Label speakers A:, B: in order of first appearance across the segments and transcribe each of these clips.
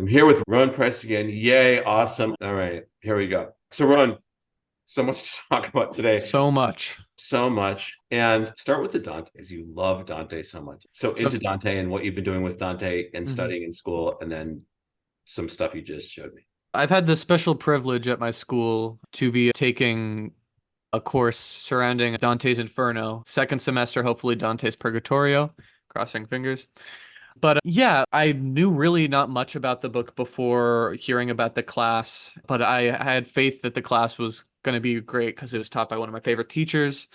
A: I'm here with Roan Price again. Yay, awesome. All right, here we go. So, Roan, so much to talk about today.
B: So much.
A: So much. And start with the Dante, as you love Dante so much. So,
B: So,
A: into Dante and what you've been doing with Dante and
B: mhm.
A: studying in school, and then some stuff you just showed me.
B: I've had the special privilege at my school to be taking a course surrounding Dante's Inferno, second semester, hopefully Dante's Purgatorio, crossing fingers. But yeah, I knew really not much about the book before hearing about the class, but I had faith that the class was going to be great because it was taught by one of my favorite teachers.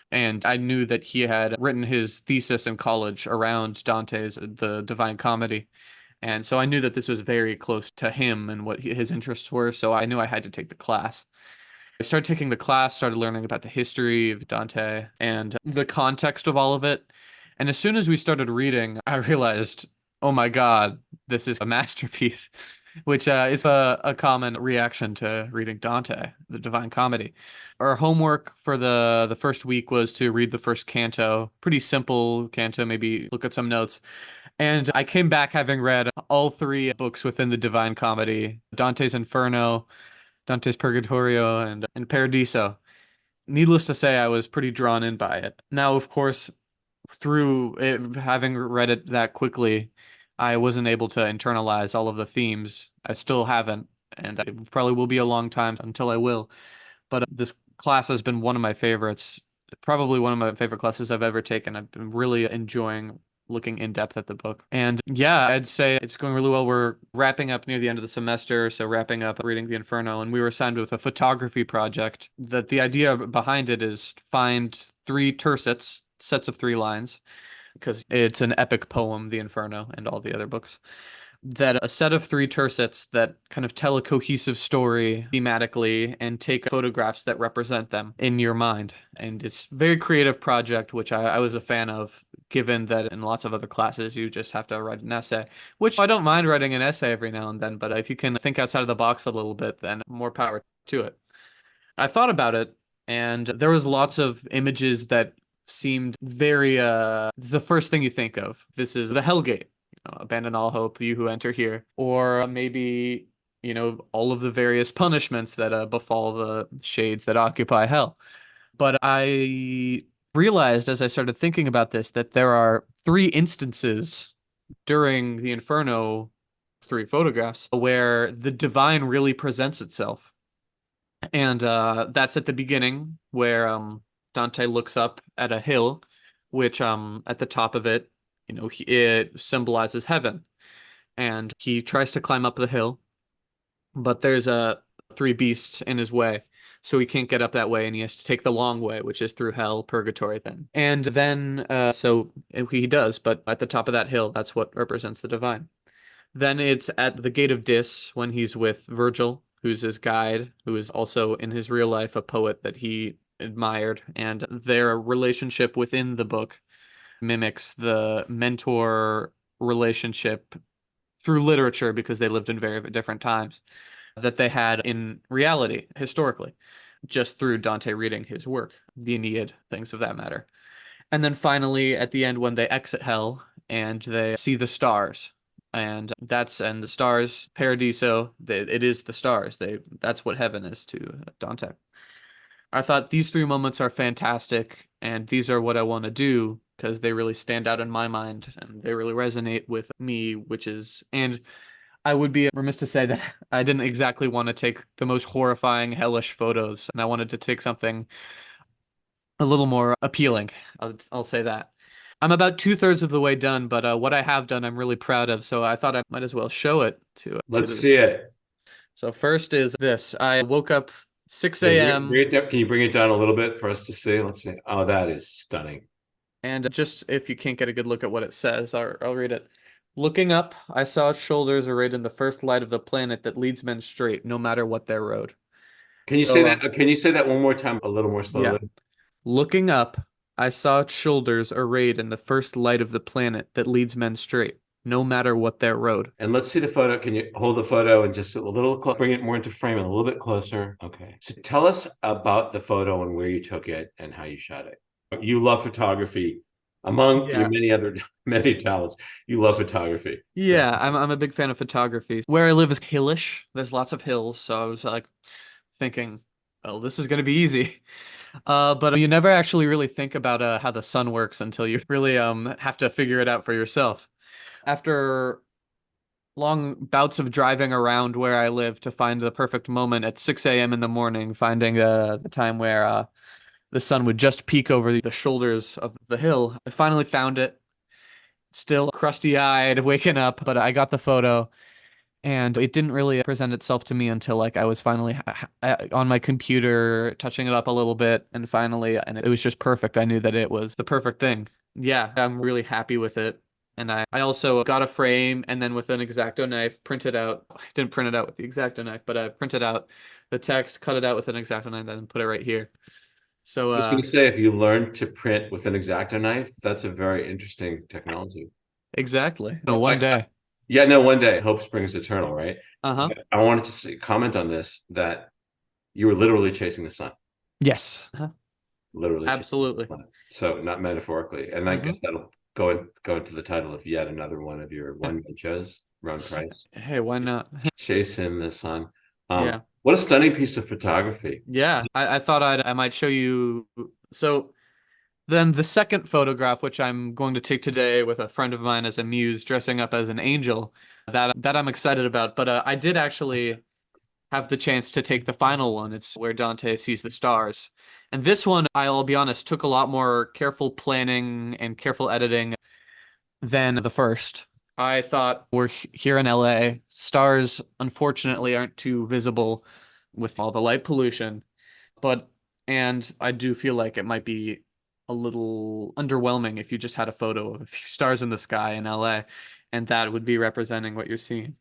B: And I knew that he had written his thesis in college around Dante's The Divine Comedy. And so I knew that this was very close to him and what his interests were. So I knew I had to take the class. I started taking the class, started learning about the history of Dante and the context of all of it. And as soon as we started reading, I realized, oh my God, this is a masterpiece, which is a common reaction to reading Dante, the Divine Comedy. Our homework for the first week was to read the first canto, pretty simple canto, maybe look at some notes. And I came back having read all three books within the Divine Comedy, Dante's Inferno, Dante's Purgatorio, and Paradiso. Needless to say, I was pretty drawn in by it. Now, of course, through it, having read it that quickly, I wasn't able to internalize all of the themes. I still haven't, and it probably will be a long time until I will. But this class has been one of my favorites, probably one of my favorite classes I've ever taken. I've been really enjoying looking in depth at the book. And yeah, I'd say it's going really well. We're wrapping up near the end of the semester, so wrapping up reading The Inferno, and we were assigned with a photography project. That the idea behind it is find three tercets, sets of three lines, because it's an epic poem, The Inferno, and all the other books that a set of three tercets that kind of tell a cohesive story thematically and take photographs that represent them in your mind. And it's a very creative project, which I was a fan of, given that in lots of other classes you just have to write an essay, which I don't mind writing an essay every now and then, but if you can think outside of the box a little bit, then more power to it. I thought about it, and there was lots of images that seemed very the first thing you think of. This is the Hellgate. Abandon all hope, you who enter here. Or maybe, all of the various punishments that befall the shades that occupy hell. But I realized as I started thinking about this that there are three instances during the Inferno three photographs where the divine really presents itself. And that's at the beginning where Dante looks up at a hill, which at the top of it, it symbolizes heaven. And he tries to climb up the hill, but there's three beasts in his way. So he can't get up that way, and he has to take the long way, which is through hell, purgatory then. And then, so he does, but at the top of that hill, that's what represents the divine. Then it's at the Gate of Dis when he's with Virgil, who's his guide, who is also in his real life a poet that he admired, and their relationship within the book mimics the mentor relationship through literature because they lived in very different times that they had in reality historically, just through Dante reading his work, the Aeneid, things of that matter. And then finally, at the end, when they exit hell and they see the stars, and the stars, Paradiso, it is the stars. That's what heaven is to Dante. I thought these three moments are fantastic, and these are what I want to do because they really stand out in my mind and they really resonate with me, and I would be remiss to say that I didn't exactly want to take the most horrifying, hellish photos, and I wanted to take something a little more appealing. I'll say that. I'm about two-thirds of the way done, but what I have done, I'm really proud of. So I thought I might as well show it to
A: Let's see
B: this.
A: it.
B: So first is this. I woke up
A: Yeah,
B: 6
A: bring
B: a.m.
A: it down. Can you bring it down a little bit for us to see? Let's see. Oh, that is stunning.
B: And just if you can't get a good look at what it says, I'll read it. Looking up, I saw its shoulders arrayed in the first light of the planet that leads men straight, no matter what their road.
A: Can you say
B: So,
A: that? Can you say that one more time, a little more
B: yeah.
A: slowly?
B: Looking up, I saw its shoulders arrayed in the first light of the planet that leads men straight, no matter what their road.
A: And let's see the photo. Can you hold the photo and just a little bring it more into frame and a little bit closer? Okay. So tell us about the photo and where you took it and how you shot it. You love photography. Among your
B: Yeah.
A: many talents, you love photography.
B: Yeah, I'm a big fan of photography. Where I live is hillish. There's lots of hills, so I was like thinking, oh, this is gonna be easy. But you never actually really think about how the sun works until you really have to figure it out for yourself. After long bouts of driving around where I live to find the perfect moment at 6 a.m. in the morning, finding the time where the sun would just peek over the shoulders of the hill, I finally found it. Still crusty-eyed, waking up, but I got the photo. And it didn't really present itself to me until like I was finally on my computer touching it up a little bit and finally and it was just perfect. I knew that it was the perfect thing. Yeah, I'm really happy with it. And I also got a frame and then with an X-Acto knife printed out, I didn't print it out with the X-Acto knife, but I printed out the text, cut it out with an X-Acto knife and then put it right here. So
A: I was going to say, if you learn to print with an X-Acto knife, that's a very interesting technology.
B: exactly. No, one day.
A: Yeah, no, one day, hope springs eternal, right?
B: Uh-huh.
A: I wanted to comment on this that you were literally chasing the sun,
B: Yes. Uh-huh.
A: literally chasing
B: Absolutely.
A: the sun. So not metaphorically. And I
B: Hmm.
A: guess that'll go into the title of yet another one of your one-man shows, Roan Price,
B: Hey, why not?
A: Chasing the Sun.
B: Yeah.
A: What a stunning piece of photography.
B: Yeah, I thought I might show you. So then the second photograph, which I'm going to take today with a friend of mine as a muse, dressing up as an angel, that I'm excited about. But I did actually have the chance to take the final one. It's where Dante sees the stars. And this one, I'll be honest, took a lot more careful planning and careful editing than the first. I thought we're here in LA. Stars, unfortunately, aren't too visible with all the light pollution. But, and I do feel like it might be a little underwhelming if you just had a photo of a few stars in the sky in LA, and that would be representing what you're seeing.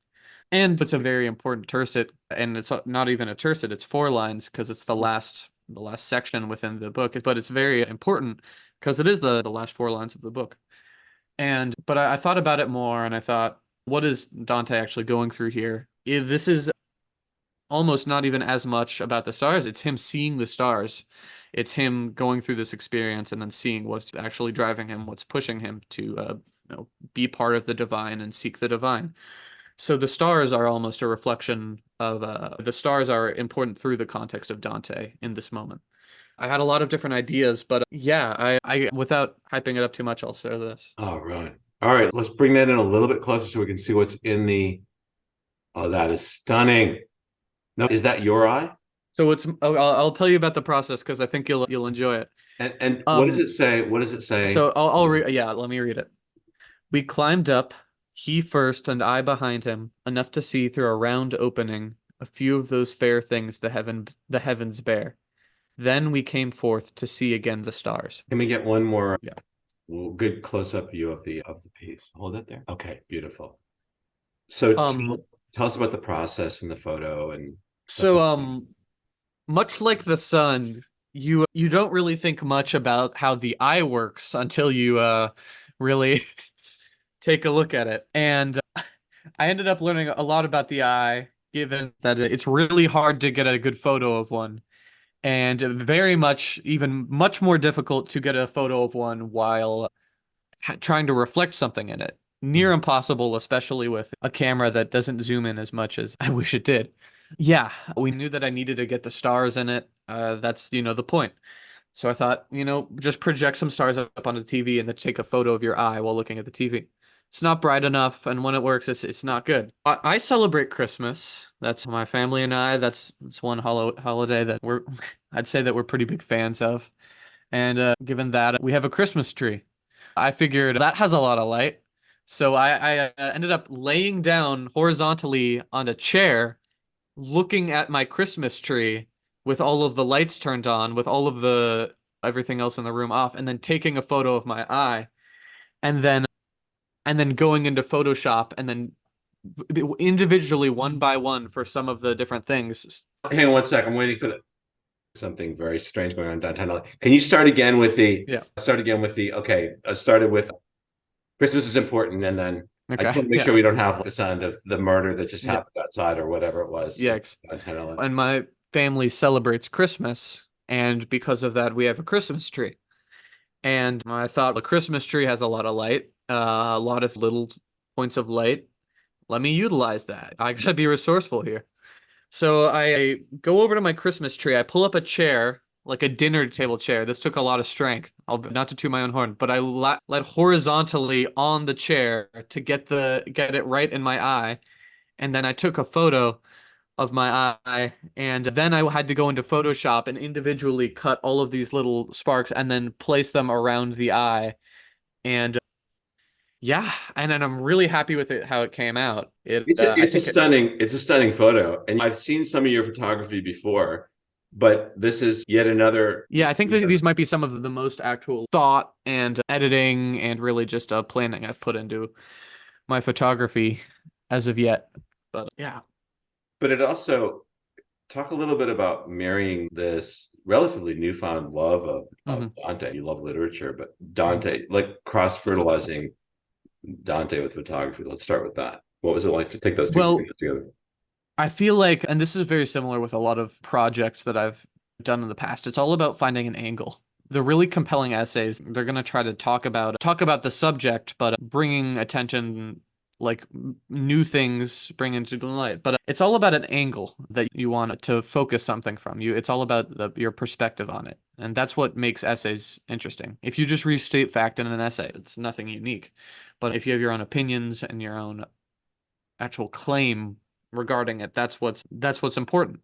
B: And it's a very important tercet, and it's not even a tercet, it's four lines because it's the last section within the book, but it's very important because it is the last four lines of the book. And but I thought about it more and I thought, what is Dante actually going through here? This is almost not even as much about the stars. It's him seeing the stars. It's him going through this experience and then seeing what's actually driving him, what's pushing him to be part of the divine and seek the divine. So the stars are almost a reflection of the stars are important through the context of Dante in this moment. I had a lot of different ideas, but yeah, I without hyping it up too much, I'll share this.
A: Oh, right. All right, let's bring that in a little bit closer so we can see what's in the. Oh, that is stunning. Now, is that your eye?
B: So I'll tell you about the process because I think you'll enjoy it.
A: And what does
B: Um,
A: it say? What does it say?
B: so I'll read. Yeah, let me read it. We climbed up, he first and I behind him, enough to see through a round opening a few of those fair things the heavens bear. Then we came forth to see again the stars.
A: Can we get one more
B: Yeah.
A: good close-up view of the piece? Hold it there. Okay, beautiful. So
B: Um,
A: tell us about the process and the photo and stuff
B: so
A: like that.
B: much like the sun, you don't really think much about how the eye works until you really take a look at it. And I ended up learning a lot about the eye, given that it's really hard to get a good photo of one, and very much, even much more difficult to get a photo of one while trying to reflect something in it. Near impossible, especially with a camera that doesn't zoom in as much as I wish it did. Yeah, we knew that I needed to get the stars in it. That's, the point. So I thought, just project some stars up on the TV and then take a photo of your eye while looking at the TV. It's not bright enough, and when it works, it's not good. I celebrate Christmas. That's my family and I. That's one holiday that I'd say that we're pretty big fans of. And given that we have a Christmas tree, I figured that has a lot of light. So I ended up laying down horizontally on a chair, looking at my Christmas tree with all of the lights turned on, with all of the everything else in the room off, and then taking a photo of my eye, and then going into Photoshop, and then individually one by one for some of the different things.
A: Hang on one sec. I'm waiting for something very strange going on downtown. Can you start again with the
B: Yeah.
A: okay, I started with Christmas is important, and then I just
B: Okay.
A: want to make sure
B: Yeah.
A: we don't have the sound of the murder that just
B: Yeah.
A: happened outside or whatever it was.
B: Yeah.
A: Downtown.
B: And my family celebrates Christmas, and because of that, we have a Christmas tree. And I thought the Christmas tree has a lot of light, a lot of little points of light. Let me utilize that. I gotta be resourceful here. So I go over to my Christmas tree. I pull up a chair, like a dinner table chair. This took a lot of strength. I'll not to toot my own horn, but I let horizontally on the chair to get it right in my eye. And then I took a photo of my eye, and then I had to go into Photoshop and individually cut all of these little sparks and then place them around the eye. And yeah, and then I'm really happy with it how it came out. I think it.
A: It's a stunning photo. And I've seen some of your photography before, but this is yet another.
B: Yeah, I think these might be some of the most actual thought and editing and really just planning I've put into my photography as of yet. But yeah.
A: But it also talk a little bit about marrying this relatively newfound love of
B: Hmm.
A: Dante. You love literature, but
B: Hmm.
A: Dante, like cross fertilizing Dante with photography. Let's start with that. What was it like to take those two things
B: Well,
A: together?
B: I feel like, and this is very similar with a lot of projects that I've done in the past, it's all about finding an angle. The really compelling essays, they're going to try to talk about the subject, but bringing attention like new things bring into the light. But it's all about an angle that you want to focus something from you. It's all about your perspective on it. And that's what makes essays interesting. If you just restate fact in an essay, it's nothing unique. But if you have your own opinions and your own actual claim regarding it. That's what's important.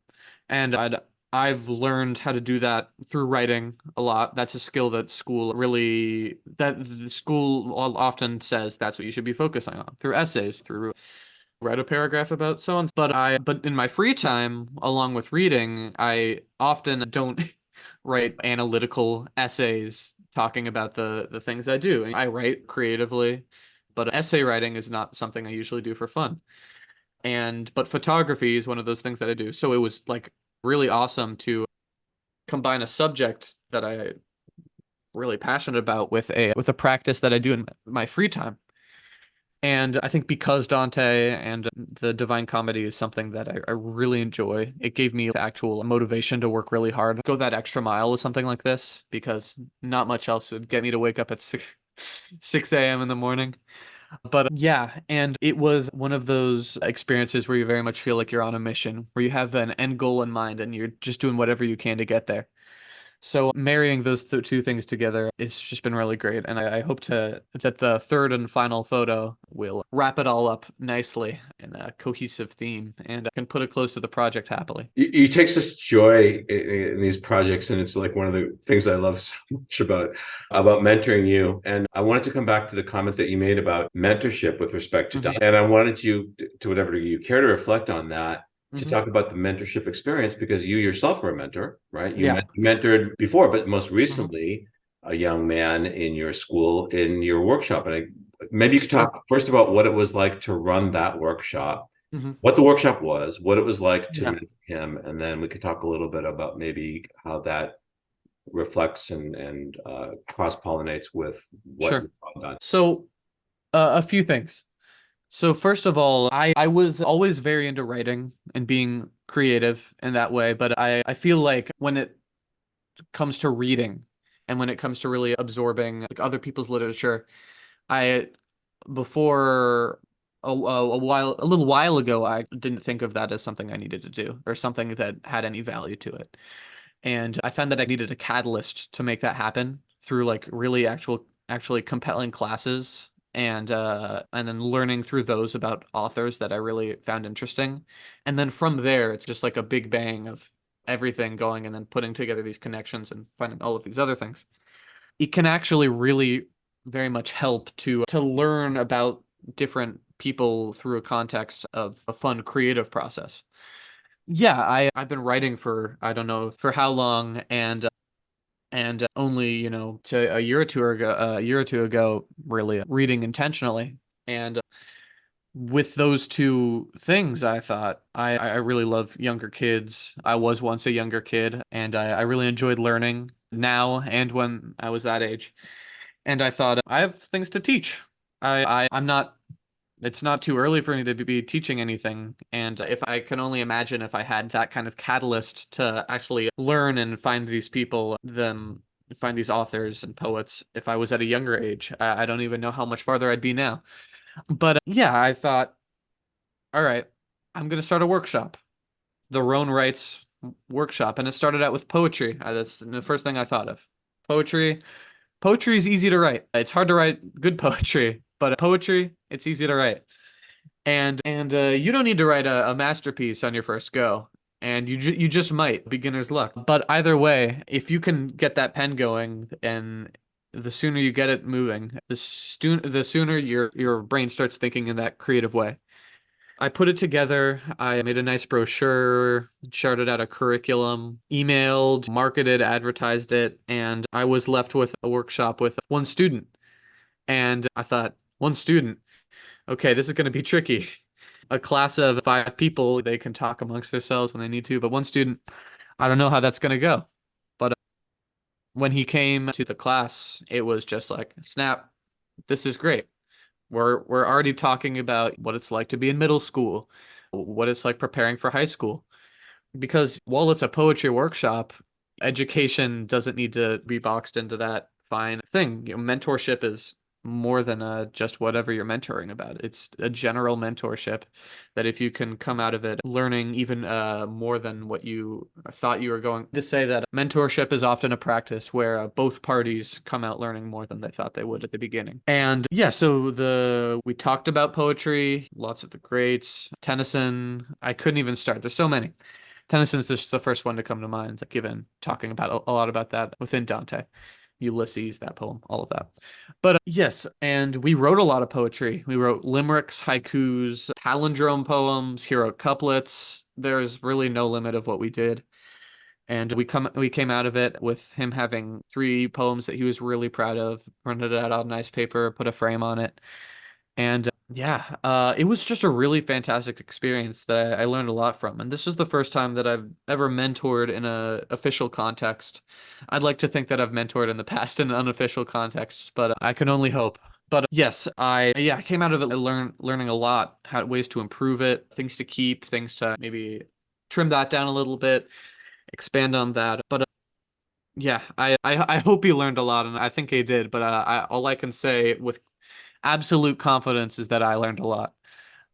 B: And I've learned how to do that through writing a lot. That's a skill that the school often says that's what you should be focusing on through essays, through write a paragraph about so on. But in my free time, along with reading, I often don't write analytical essays talking about the things I do. I write creatively, but essay writing is not something I usually do for fun. But photography is one of those things that I do. So it was like really awesome to combine a subject that I really passionate about with a practice that I do in my free time. And I think because Dante and the Divine Comedy is something that I really enjoy, it gave me the actual motivation to work really hard, go that extra mile with something like this, because not much else would get me to wake up at 6 a.m. in the morning. But yeah, and it was one of those experiences where you very much feel like you're on a mission, where you have an end goal in mind and you're just doing whatever you can to get there. So marrying those two things together, it's just been really great. And I hope that the third and final photo will wrap it all up nicely in a cohesive theme and can put it close to the project happily.
A: You take such joy in these projects, and it's like one of the things I love so much about mentoring you. And I wanted to come back to the comment that you made about mentorship with respect to Don.
B: Hmm.
A: And I wanted you to whatever degree you care to reflect on that, to
B: Hmm.
A: talk about the mentorship experience, because you yourself were a mentor, right?
B: Yeah.
A: Mentored before, but most
B: Hmm.
A: recently a young man in your school in your workshop. And maybe you could
B: Sure.
A: talk first about what it was like to run that workshop,
B: Hmm.
A: what the workshop was, what it was like to
B: Yeah.
A: mentor him, and then we could talk a little bit about maybe how that reflects and cross pollinates with what
B: Sure.
A: you've done.
B: So a few things. So first of all, I was always very into writing and being creative in that way, but I feel like when it comes to reading and when it comes to really absorbing like other people's literature, I before a little while ago, I didn't think of that as something I needed to do or something that had any value to it. And I found that I needed a catalyst to make that happen through like really actually compelling classes and then learning through those about authors that I really found interesting. And then from there, it's just like a big bang of everything going and then putting together these connections and finding all of these other things. It can actually really very much help to learn about different people through a context of a fun creative process. Yeah, I've been writing for I don't know for how long, and only to a year or two ago, really reading intentionally. And with those two things, I thought I really love younger kids. I was once a younger kid, and I really enjoyed learning now and when I was that age. And I thought I have things to teach. I'm not it's not too early for me to be teaching anything. And if I can only imagine if I had that kind of catalyst to actually learn and find these people, then find these authors and poets if I was at a younger age. I don't even know how much farther I'd be now. But yeah, I thought, all right, I'm gonna start a workshop, the Roan Writes workshop, and it started out with poetry. That's the first thing I thought of. Poetry. Poetry is easy to write. It's hard to write good poetry, but poetry, it's easy to write. And you don't need to write a masterpiece on your first go, and you just might, beginner's luck. But either way, if you can get that pen going, and the sooner you get it moving, the sooner your brain starts thinking in that creative way. I put it together. I made a nice brochure, charted out a curriculum, emailed, marketed, advertised it, and I was left with a workshop with one student. And I thought, one student, okay, this is going to be tricky. A class of 5 people, they can talk amongst themselves when they need to, but one student, I don't know how that's going to go. But when he came to the class, it was just like, snap, this is great. We're already talking about what it's like to be in middle school, what it's like preparing for high school. Because while it's a poetry workshop, education doesn't need to be boxed into that fine thing. Mentorship is more than just whatever you're mentoring about. It's a general mentorship that if you can come out of it learning even more than what you thought you were going to say, that mentorship is often a practice where both parties come out learning more than they thought they would at the beginning. And yeah, so the we talked about poetry, lots of the greats, Tennyson. I couldn't even start. There's so many. Tennyson's just the first one to come to mind, given talking about a lot about that within Dante. Ulysses, that poem, all of that. But yes, and we wrote a lot of poetry. We wrote limericks, haikus, palindrome poems, hero couplets. There's really no limit of what we did. And we came out of it with him having 3 poems that he was really proud of, printed it out on nice paper, put a frame on it. And yeah, it was just a really fantastic experience that I learned a lot from. And this is the first time that I've ever mentored in a official context. I'd like to think that I've mentored in the past in an unofficial context, but I can only hope. But yes, I came out of it learning a lot, how ways to improve it, things to keep, things to maybe trim that down a little bit, expand on that. But yeah, I hope he learned a lot, and I think he did. But all I can say with absolute confidence is that I learned a lot.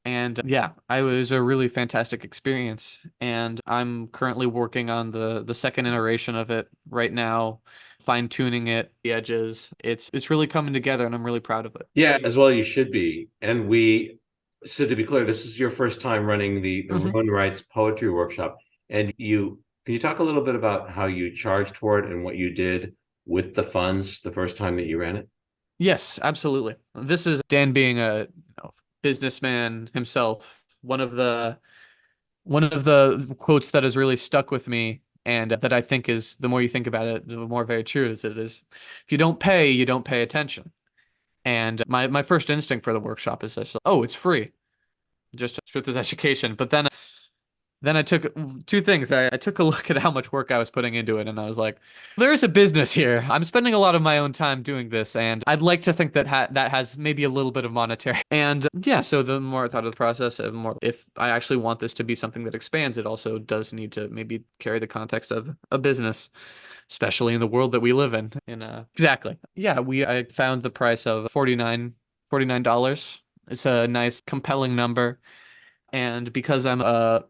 B: And yeah, I was a really fantastic experience. And I'm currently working on the second iteration of it right now, fine-tuning it, the edges. It's really coming together and I'm really proud of it.
A: Yeah, as well you should be. So to be clear, this is your first time running the
B: Mhm.
A: Rowan Writes poetry workshop. And can you talk a little bit about how you charged for it and what you did with the funds the first time that you ran it?
B: Yes, absolutely. This is Dan being a businessman himself. One of the quotes that has really stuck with me and that I think is the more you think about it, the more very true it is. If you don't pay, you don't pay attention. And my first instinct for the workshop is just, oh, it's free, just with this education. But then I took 2 things. I took a look at how much work I was putting into it, and I was like, there is a business here. I'm spending a lot of my own time doing this, and I'd like to think that that has maybe a little bit of monetary. And yeah, so the more I thought of the process, the more if I actually want this to be something that expands, it also does need to maybe carry the context of a business, especially in the world that we live in. Exactly. Yeah, I found the price of $49. It's a nice, compelling number. And because I'm a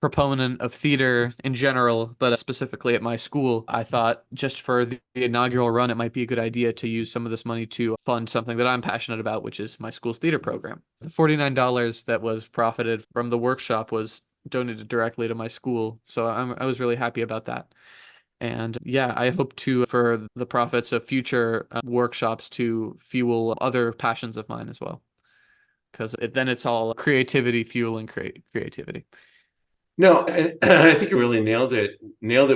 B: proponent of theater in general, but specifically at my school, I thought just for the inaugural run, it might be a good idea to use some of this money to fund something that I'm passionate about, which is my school's theater program. The $49 that was profited from the workshop was donated directly to my school, so I was really happy about that. And yeah, I hope to for the profits of future workshops to fuel other passions of mine as well, because then it's all creativity fueling creativity.
A: No, and I think you really nailed it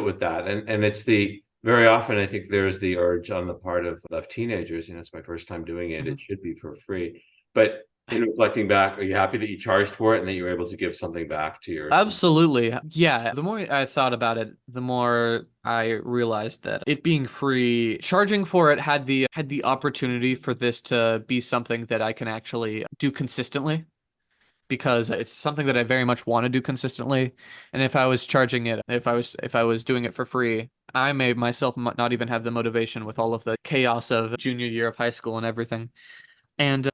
A: with that. And it's the very often I think there's the urge on the part of teenagers, it's my first time doing it.
B: Mhm.
A: It should be for free. But in reflecting back, are you happy that you charged for it and that you were able to give something back to your
B: Absolutely. Yeah. The more I thought about it, the more I realized that it being free, charging for it had the opportunity for this to be something that I can actually do consistently. because it's something that I very much want to do consistently. And if I was charging it, if I was doing it for free, I may myself not even have the motivation with all of the chaos of junior year of high school and everything. And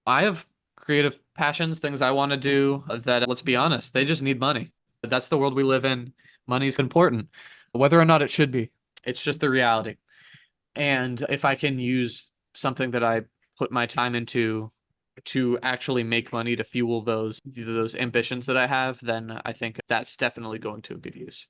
B: I have creative passions, things I want to do that, let's be honest, they just need money. That's the world we live in. Money's important, whether or not it should be. It's just the reality. And if I can use something that I put my time into to actually make money to fuel those ambitions that I have, then I think that's definitely going to a good use.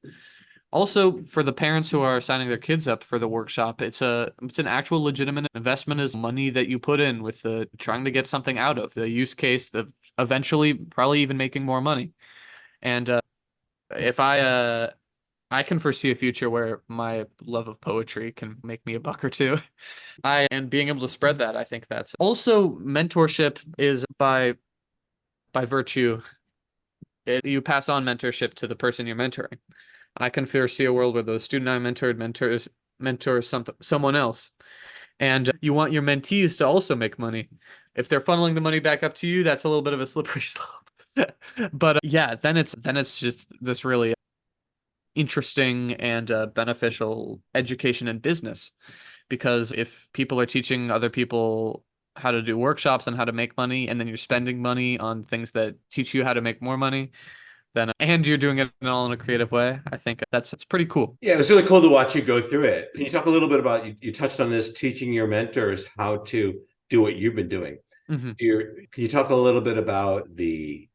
B: Also, for the parents who are signing their kids up for the workshop, it's an actual legitimate investment is money that you put in with the trying to get something out of the use case, the eventually probably even making more money. And if I can foresee a future where my love of poetry can make me a buck or two. And being able to spread that, I think that's also mentorship is by virtue, you pass on mentorship to the person you're mentoring. I can foresee a world where the student I mentored mentors someone else. And you want your mentees to also make money. If they're funneling the money back up to you, that's a little bit of a slippery slope. But yeah, then it's just this really interesting and beneficial education in business. Because if people are teaching other people how to do workshops and how to make money, and then you're spending money on things that teach you how to make more money, then and you're doing it all in a creative way, I think it's pretty cool.
A: Yeah, it was really cool to watch you go through it. Can you talk a little bit about you touched on this teaching your mentors how to do what you've been doing?
B: Hmm.
A: Can you talk a little bit about the,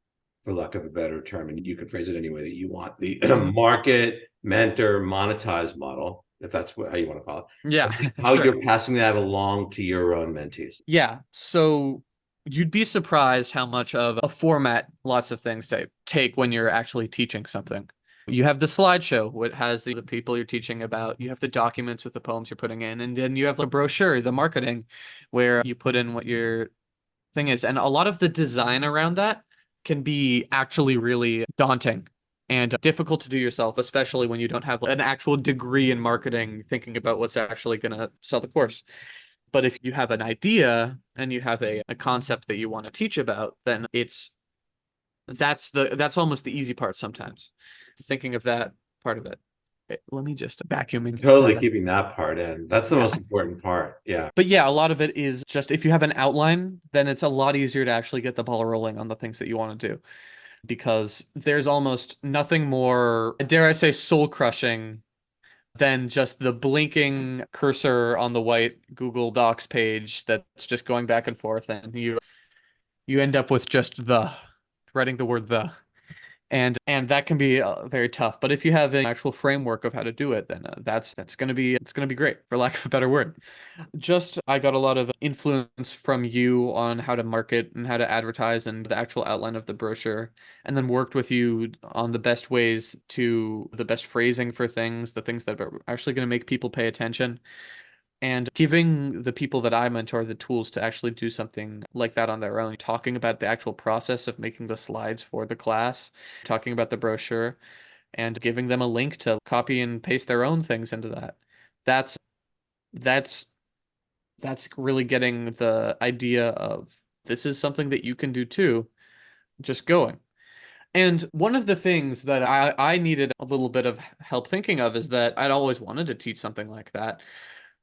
A: for lack of a better term, and you can phrase it any way that you want, the
B: Hmm.
A: market, mentor, monetize model, if that's how you want to call it,
B: Yeah,
A: how
B: sure.
A: you're passing that along to your own mentees.
B: Yeah, so you'd be surprised how much of a format lots of things take when you're actually teaching something. You have the slideshow, what has the people you're teaching about. You have the documents with the poems you're putting in, and then you have the brochure, the marketing, where you put in what your thing is. And a lot of the design around that can be actually really daunting and difficult to do yourself, especially when you don't have an actual degree in marketing, thinking about what's actually going to sell the course. But if you have an idea and you have a concept that you want to teach about, then that's almost the easy part sometimes. Thinking of that part of it. Let me just vacuuming
A: Totally
B: that up.
A: keeping that part in. That's the
B: Yeah.
A: most important part. Yeah.
B: But yeah, a lot of it is just if you have an outline, then it's a lot easier to actually get the ball rolling on the things that you want to do. Because there's almost nothing more, dare I say, soul crushing than just the blinking cursor on the white Google Docs page that's just going back and forth, and you end up with just the writing the word the. And that can be very tough. But if you have an actual framework of how to do it, then that's gonna be great, for lack of a better word. Just I got a lot of influence from you on how to market and how to advertise and the actual outline of the brochure, and then worked with you on the best ways to the best phrasing for things, the things that are actually going to make people pay attention, and giving the people that I mentor the tools to actually do something like that on their own, talking about the actual process of making the slides for the class, talking about the brochure, and giving them a link to copy and paste their own things into that. That's that's that's really getting the idea of this is something that you can do too, just going. And one of the things that I needed a little bit of help thinking of is that I'd always wanted to teach something like that.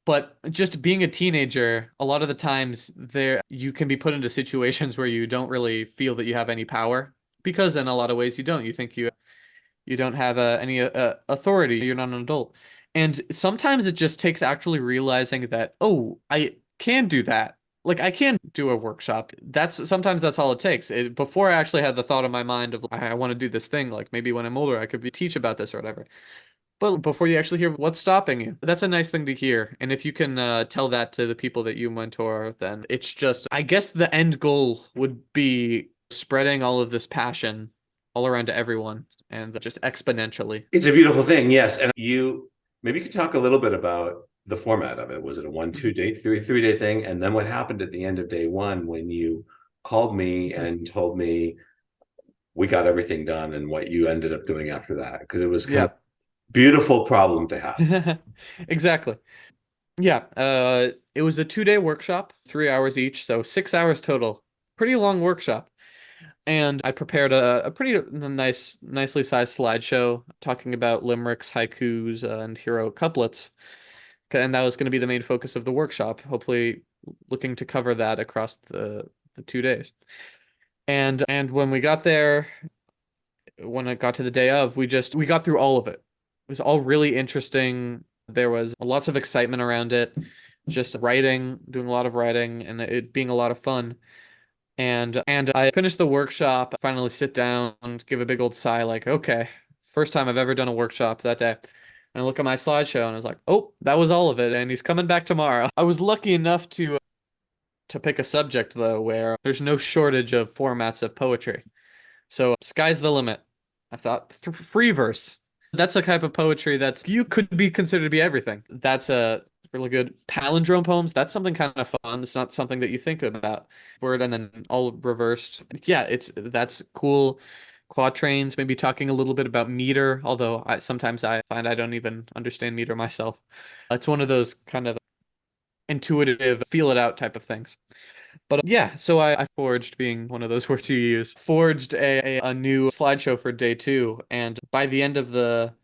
B: But just being a teenager, a lot of the times there you can be put into situations where you don't really feel that you have any power because in a lot of ways you don't. You think you don't have any authority. You're not an adult. And sometimes it just takes actually realizing that, oh, I can do that. Like I can do a workshop. Sometimes that's all it takes. Before I actually had the thought in my mind of I want to do this thing, like maybe when I'm older I could teach about this or whatever. But before you actually hear what's stopping you, that's a nice thing to hear. And if you can tell that to the people that you mentor, then it's just, I guess the end goal would be spreading all of this passion all around to everyone and just exponentially.
A: It's a beautiful thing, yes. And you maybe you could talk a little bit about the format of it. Was it a one,
B: Mhm.
A: 2 day, 3 day thing? And then what happened at the end of day one when you called me and told me we got everything done and what you ended up doing after that? Because it was kind of
B: Yeah.
A: a beautiful problem to have.
B: Exactly. Yeah. It was a 2-day workshop, 3 hours each, so 6 hours total. Pretty long workshop. And I prepared a pretty nicely sized slideshow talking about limericks, haikus, and hero couplets. And that was going to be the main focus of the workshop, hopefully looking to cover that across the 2 days. And when we got there, when it got to the day of, we got through all of it. It was all really interesting. There was lots of excitement around it, just writing, doing a lot of writing, and it being a lot of fun. And I finished the workshop, finally sit down, give a big old sigh, like, okay, first time I've ever done a workshop that day. And I look at my slideshow and I was like, oh, that was all of it, and he's coming back tomorrow. I was lucky enough to pick a subject though where there's no shortage of formats of poetry. So sky's the limit. I thought free verse. That's a type of poetry that's you could be considered to be everything. That's a really good palindrome poems. That's something kind of fun. It's not something that you think about. Word and then all reversed. Yeah, that's cool. Quatrains, maybe talking a little bit about meter, although sometimes I find I don't even understand meter myself. It's one of those kind of intuitive, feel it out type of things. But yeah, so I forged, being one of those words you use, forged a new slideshow for day two. And by the end of the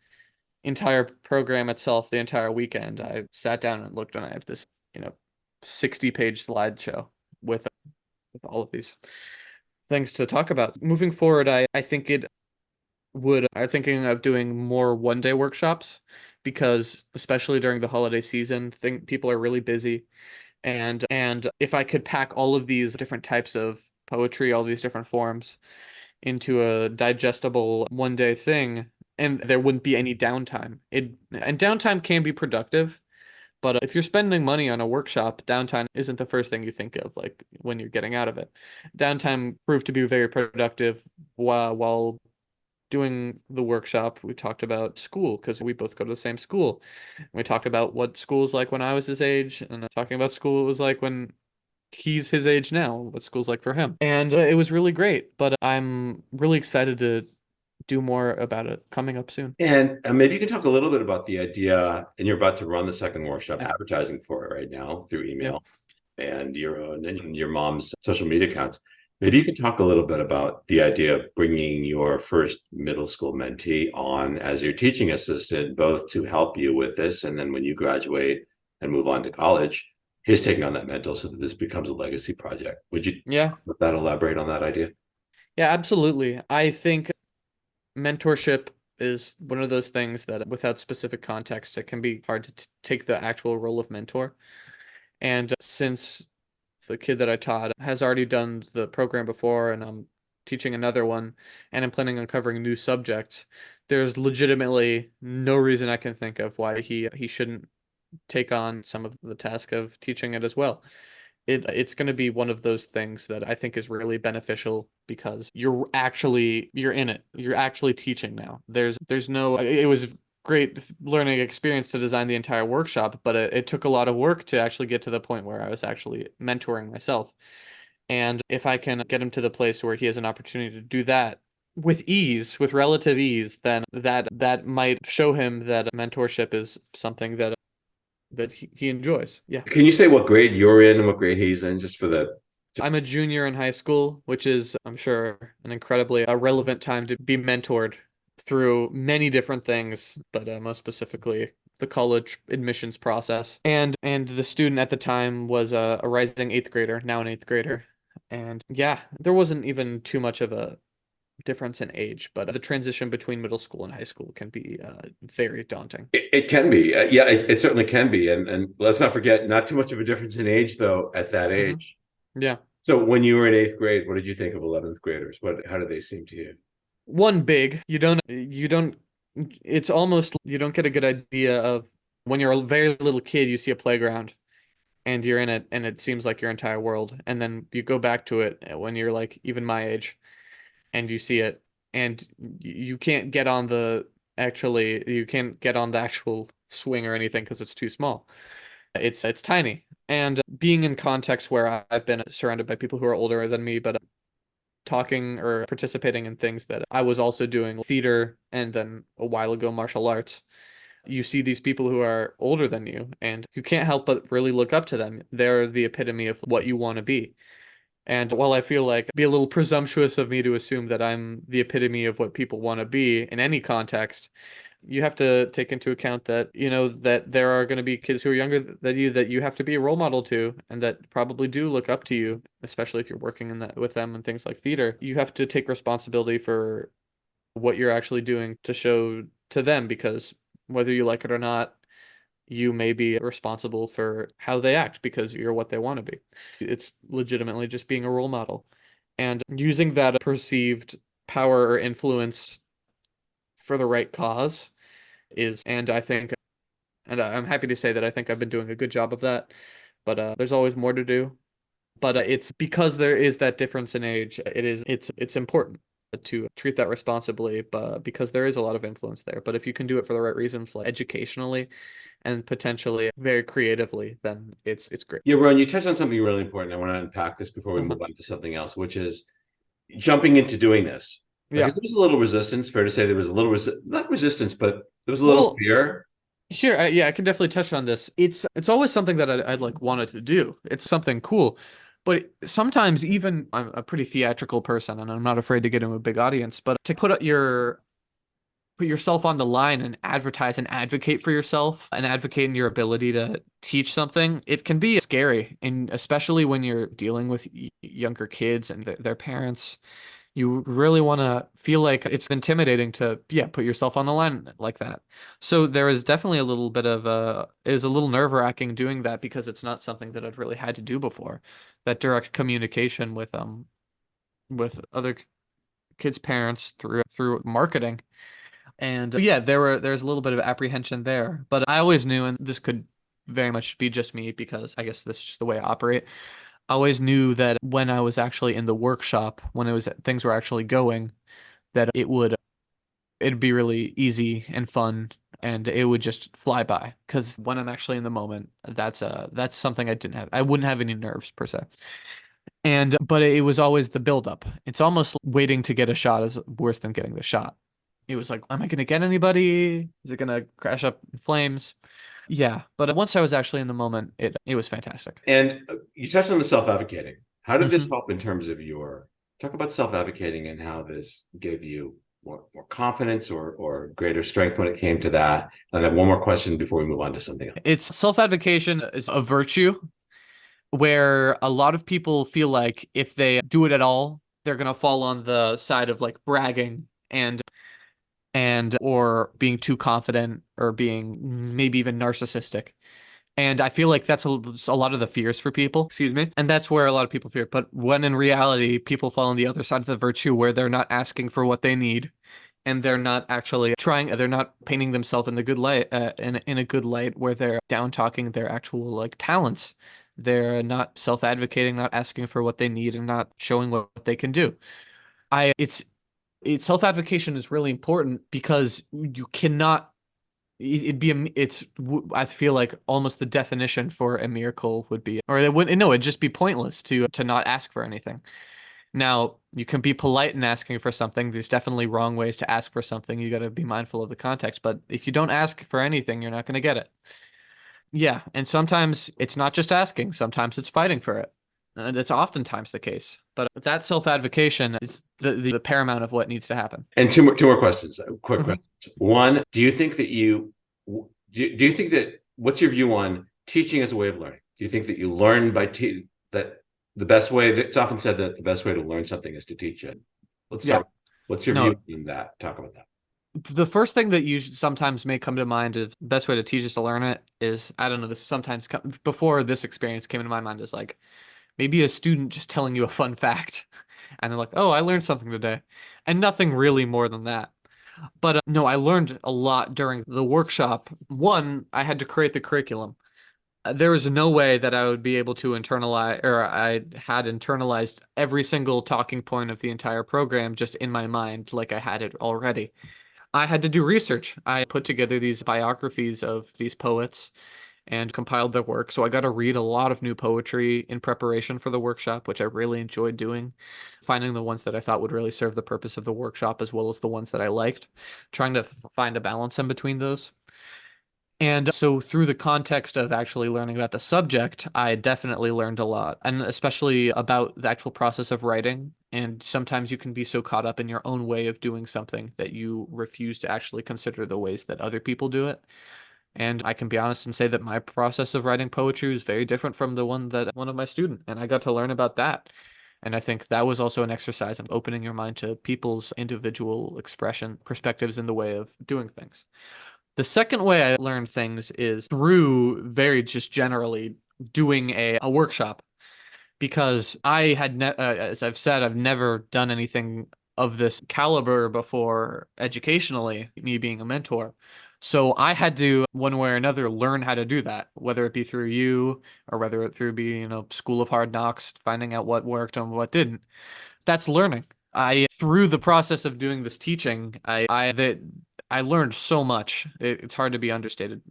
B: entire program itself, the entire weekend, I sat down and looked, and I have this, 60-page slideshow with all of these things to talk about. Moving forward, I think I'm thinking of doing more one-day workshops because especially during the holiday season, think people are really busy. And if I could pack all of these different types of poetry, all these different forms into a digestible 1 day thing, and there wouldn't be any downtime. And downtime can be productive, but if you're spending money on a workshop, downtime isn't the first thing you think of, like when you're getting out of it. Downtime proved to be very productive while doing the workshop. We talked about school because we both go to the same school. We talked about what school's like when I was his age, and talking about school it was like when he's his age now, what school's like for him. And it was really great, but I'm really excited to do more about it coming up soon.
A: And maybe you can talk a little bit about the idea, and you're about to run the second workshop,
B: Yeah.
A: advertising for it right now through
B: Yeah.
A: email and your own and your mom's social media accounts. Maybe you can talk a little bit about the idea of bringing your first middle school mentee on as your teaching assistant, both to help you with this, and then when you graduate and move on to college, his taking on that mentor so that this becomes a legacy project. Would you
B: Yeah.
A: with that elaborate on that idea?
B: Yeah, absolutely. I think mentorship is one of those things that without specific context, it can be hard to take the actual role of mentor. And since the kid that I taught has already done the program before, and I'm teaching another one, and I'm planning on covering new subjects, there's legitimately no reason I can think of why he shouldn't take on some of the task of teaching it as well. It's going to be one of those things that I think is really beneficial because you're in it. You're actually teaching now. There's no it was great learning experience to design the entire workshop, but it took a lot of work to actually get to the point where I was actually mentoring myself. And if I can get him to the place where he has an opportunity to do that with ease, with relative ease, then that might show him that mentorship is something that he enjoys. Yeah.
A: Can you say what grade you're in and what grade he's in, just for the
B: I'm a junior in high school, which is, I'm sure, an incredibly relevant time to be mentored through many different things, but most specifically the college admissions process. And the student at the time was a rising eighth grader, now an eighth grader. And yeah, there wasn't even too much of a difference in age, but the transition between middle school and high school can be very daunting.
A: it can be. Yeah, it certainly can be. And let's not forget, not too much of a difference in age, though, at that
B: Hmm.
A: age.
B: Yeah.
A: So when you were in eighth grade, what did you think of 11th graders? How did they seem to you?
B: One big, it's almost you don't get a good idea of when you're a very little kid, you see a playground and you're in it and it seems like your entire world. And then you go back to it when you're like even my age and you see it and you can't get on you can't get on the actual swing or anything because it's too small. It's tiny. And being in context where I've been surrounded by people who are older than me, but talking or participating in things that I was also doing theater and then a while ago martial arts. You see these people who are older than you and you can't help but really look up to them. They're the epitome of what you want to be. And while I feel like it'd be a little presumptuous of me to assume that I'm the epitome of what people want to be in any context, you have to take into account that, that there are going to be kids who are younger than you that you have to be a role model to, and that probably do look up to you, especially if you're working in that with them and things like theater. You have to take responsibility for what you're actually doing to show to them, because whether you like it or not, you may be responsible for how they act because you're what they want to be. It's legitimately just being a role model and using that perceived power or influence for the right cause and I think, and I'm happy to say that I think I've been doing a good job of that, but there's always more to do. But it's because there is that difference in age, it's important to treat that responsibly, but because there is a lot of influence there. But if you can do it for the right reasons, like educationally and potentially very creatively, then it's great.
A: Yeah, Ron, you touched on something really important. I want to unpack this before we
B: Uh-huh.
A: move on to something else, which is jumping into doing this. Because
B: Yeah.
A: there was a little resistance. Fair to say there was a little not resistance, but there was a little
B: Well,
A: fear.
B: sure. Yeah, I can definitely touch on this. It's always something that I'd like wanted to do. It's something cool, but sometimes even I'm a pretty theatrical person, and I'm not afraid to get into a big audience. But to put yourself on the line and advertise and advocate for yourself and advocate in your ability to teach something, it can be scary, and especially when you're dealing with younger kids and their parents. You really want to feel like it's intimidating to, yeah, put yourself on the line like that. So there is definitely a little bit of it was a little nerve-wracking doing that because it's not something that I'd really had to do before. That direct communication with other kids' parents through marketing. And yeah, there's a little bit of apprehension there, but I always knew, and this could very much be just me because I guess this is just the way I operate. I always knew that when I was actually in the workshop, when it was things were actually going, that it'd be really easy and fun and it would just fly by. Because when I'm actually in the moment, that's something I wouldn't have any nerves per se. And but it was always the buildup. It's almost waiting to get a shot is worse than getting the shot. It was like, am I gonna get anybody? Is it gonna crash up in flames? Yeah, but once I was actually in the moment, it was fantastic.
A: And you touched on the self-advocating. How did this
B: Hmm.
A: help in terms of your talk about self-advocating and how this gave you more confidence or greater strength when it came to that? And I have one more question before we move on to something else.
B: It's self-advocation is a virtue where a lot of people feel like if they do it at all, they're gonna fall on the side of like bragging and or being too confident or being maybe even narcissistic. And I feel like that's a lot of the fears for people, excuse me. And that's where a lot of people fear. But when in reality, people fall on the other side of the virtue where they're not asking for what they need and they're not actually trying, they're not painting themselves in the good light, in a good light where they're down talking their actual like talents. They're not self-advocating, not asking for what they need and not showing what they can do. It's self-advocation is really important because you cannot it'd be I feel like almost the definition for a miracle would be, or it wouldn't, no, it'd just be pointless to not ask for anything. Now, you can be polite in asking for something. There's definitely wrong ways to ask for something. You got to be mindful of the context, but if you don't ask for anything, you're not going to get it. Yeah, and sometimes it's not just asking, sometimes it's fighting for it. And that's oftentimes the case. But that self-advocation is the paramount of what needs to happen.
A: And two more questions, quick
B: Mhm.
A: questions. One, do you think that do you think that what's your view on teaching as a way of learning? Do you think that you learn by that the best way that it's often said that the best way to learn something is to teach it? Let's
B: Yeah.
A: start. What's your view
B: No,
A: on that? Talk about that.
B: the first thing that you sometimes may come to mind is best way to teach us to learn it is, I don't know, this sometimes before this experience came into my mind is like maybe a student just telling you a fun fact and they're like, "Oh, I learned something today." And nothing really more than that. But no, I learned a lot during the workshop. One, I had to create the curriculum. There was no way that I would be able to internalize, or I had internalized every single talking point of the entire program just in my mind like I had it already. I had to do research. I put together these biographies of these poets and compiled their work. So I got to read a lot of new poetry in preparation for the workshop, which I really enjoyed doing, finding the ones that I thought would really serve the purpose of the workshop as well as the ones that I liked, trying to find a balance in between those. And so through the context of actually learning about the subject, I definitely learned a lot, and especially about the actual process of writing. And sometimes you can be so caught up in your own way of doing something that you refuse to actually consider the ways that other people do it. And I can be honest and say that my process of writing poetry was very different from the one that one of my students, and I got to learn about that. And I think that was also an exercise of opening your mind to people's individual expression perspectives in the way of doing things. The second way I learned things is through very just generally doing a workshop because I had, as I've said, I've never done anything of this caliber before educationally, me being a mentor. So I had to, one way or another, learn how to do that, whether it be through you or whether it through be, School of Hard Knocks, finding out what worked and what didn't. That's learning. Through the process of doing this teaching, I learned so much. It's hard to be understated,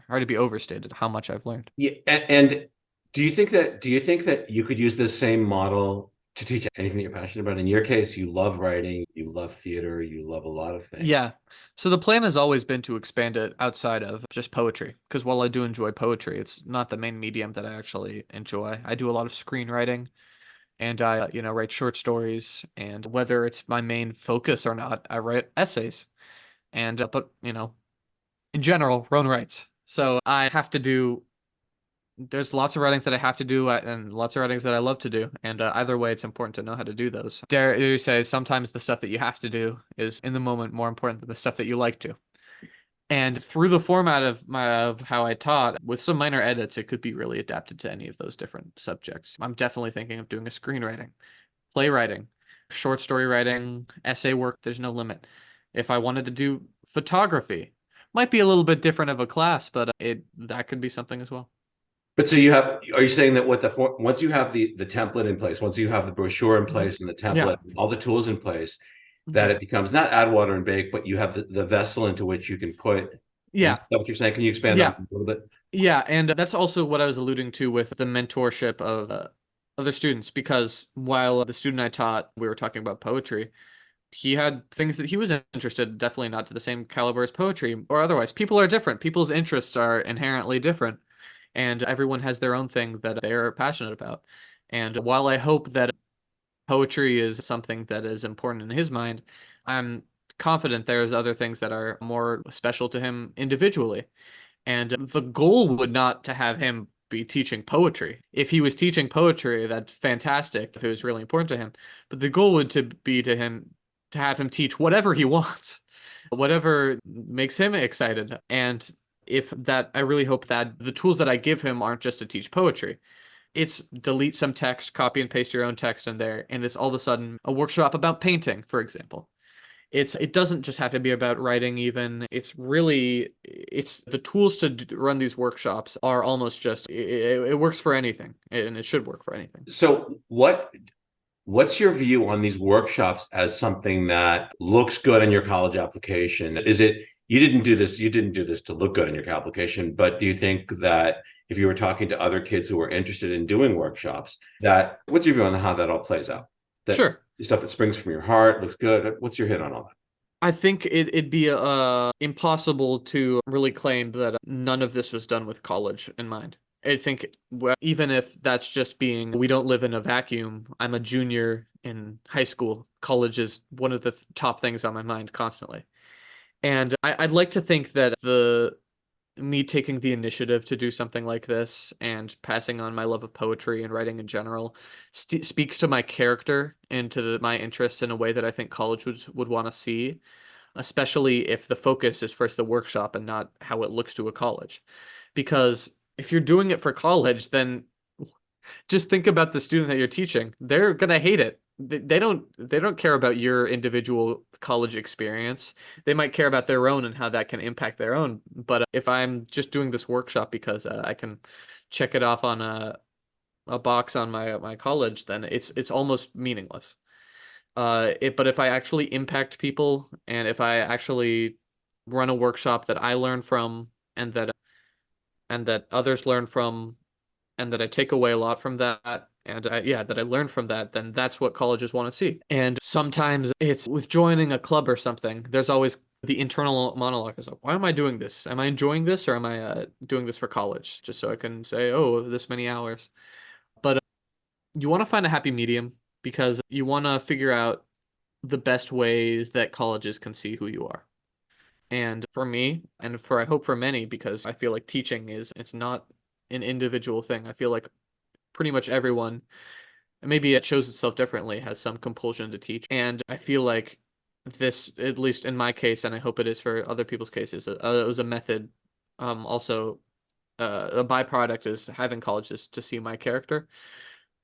B: hard to be overstated how much I've learned.
A: Yeah, and do you think that you could use this same model to teach anything that you're passionate about? In your case, you love writing, you love theater, you love a lot of things.
B: Yeah. So the plan has always been to expand it outside of just poetry, because while I do enjoy poetry, it's not the main medium that I actually enjoy. I do a lot of screenwriting and I, write short stories, and whether it's my main focus or not, I write essays. And but, in general, Roan writes. So I have to do there's lots of writings that I have to do and lots of writings that I love to do. And either way, it's important to know how to do those. Dare you say sometimes the stuff that you have to do is in the moment more important than the stuff that you like to. And through the format of how I taught, with some minor edits, it could be really adapted to any of those different subjects. I'm definitely thinking of doing a screenwriting, playwriting, short story writing, essay work. There's no limit. If I wanted to do photography, might be a little bit different of a class, but it that could be something as well.
A: But are you saying that once you have the template in place, once you have the brochure in
B: Mhm.
A: place and the
B: Yeah.
A: template, all the tools in place, that
B: Mhm.
A: it becomes not add water and bake, but you have the vessel into which you can put, is
B: Yeah.
A: that what you're saying? Can you expand on
B: Yeah.
A: that a little bit?
B: Yeah. And that's also what I was alluding to with the mentorship of other students, because while the student I taught, we were talking about poetry, he had things that he was interested in, definitely not to the same caliber as poetry or otherwise. People are different. People's interests are inherently different, and everyone has their own thing that they're passionate about. And while I hope that poetry is something that is important in his mind, I'm confident there's other things that are more special to him individually. And the goal would not to have him be teaching poetry. If he was teaching poetry, that's fantastic if it was really important to him. But the goal would to be to have him teach whatever he wants, whatever makes him excited. And if that, I really hope that the tools that I give him aren't just to teach poetry. It's delete some text, copy and paste your own text in there, and it's all of a sudden a workshop about painting, for example. It doesn't just have to be about writing even. It's the tools to run these workshops are almost just it works for anything and it should work for anything.
A: So what's your view on these workshops as something that looks good in your college application? Is it you didn't do this to look good in your application, but do you think that if you were talking to other kids who were interested in doing workshops, that what's your view on how that all plays out? That
B: Sure.
A: stuff that springs from your heart looks good. What's your hit on all that?
B: I think it'd be impossible to really claim that none of this was done with college in mind. I think even if that's just being, we don't live in a vacuum. I'm a junior in high school. College is one of the top things on my mind constantly. And I'd like to think that the me taking the initiative to do something like this and passing on my love of poetry and writing in general speaks to my character and to my interests in a way that I think college would want to see, especially if the focus is first the workshop and not how it looks to a college. Because if you're doing it for college, then just think about the student that you're teaching. They're gonna hate it. They don't care about your individual college experience. They might care about their own and how that can impact their own. But if I'm just doing this workshop because I can check it off on a box on my college, then it's almost meaningless. But if I actually impact people and if I actually run a workshop that I learn from and that others learn from and that I take away a lot from that, and that I learn from that, then that's what colleges want to see. And sometimes it's with joining a club or something, there's always the internal monologue is like, why am I doing this? Am I enjoying this, or am I doing this for college just so I can say, oh, this many hours? But you want to find a happy medium because you want to figure out the best ways that colleges can see who you are. And for me, and for I hope for many, because I feel like teaching it's not an individual thing. I feel like pretty much everyone, and maybe it shows itself differently, has some compulsion to teach. And I feel like this, at least in my case, and I hope it is for other people's cases, it was a method. Also, a byproduct is having colleges to see my character.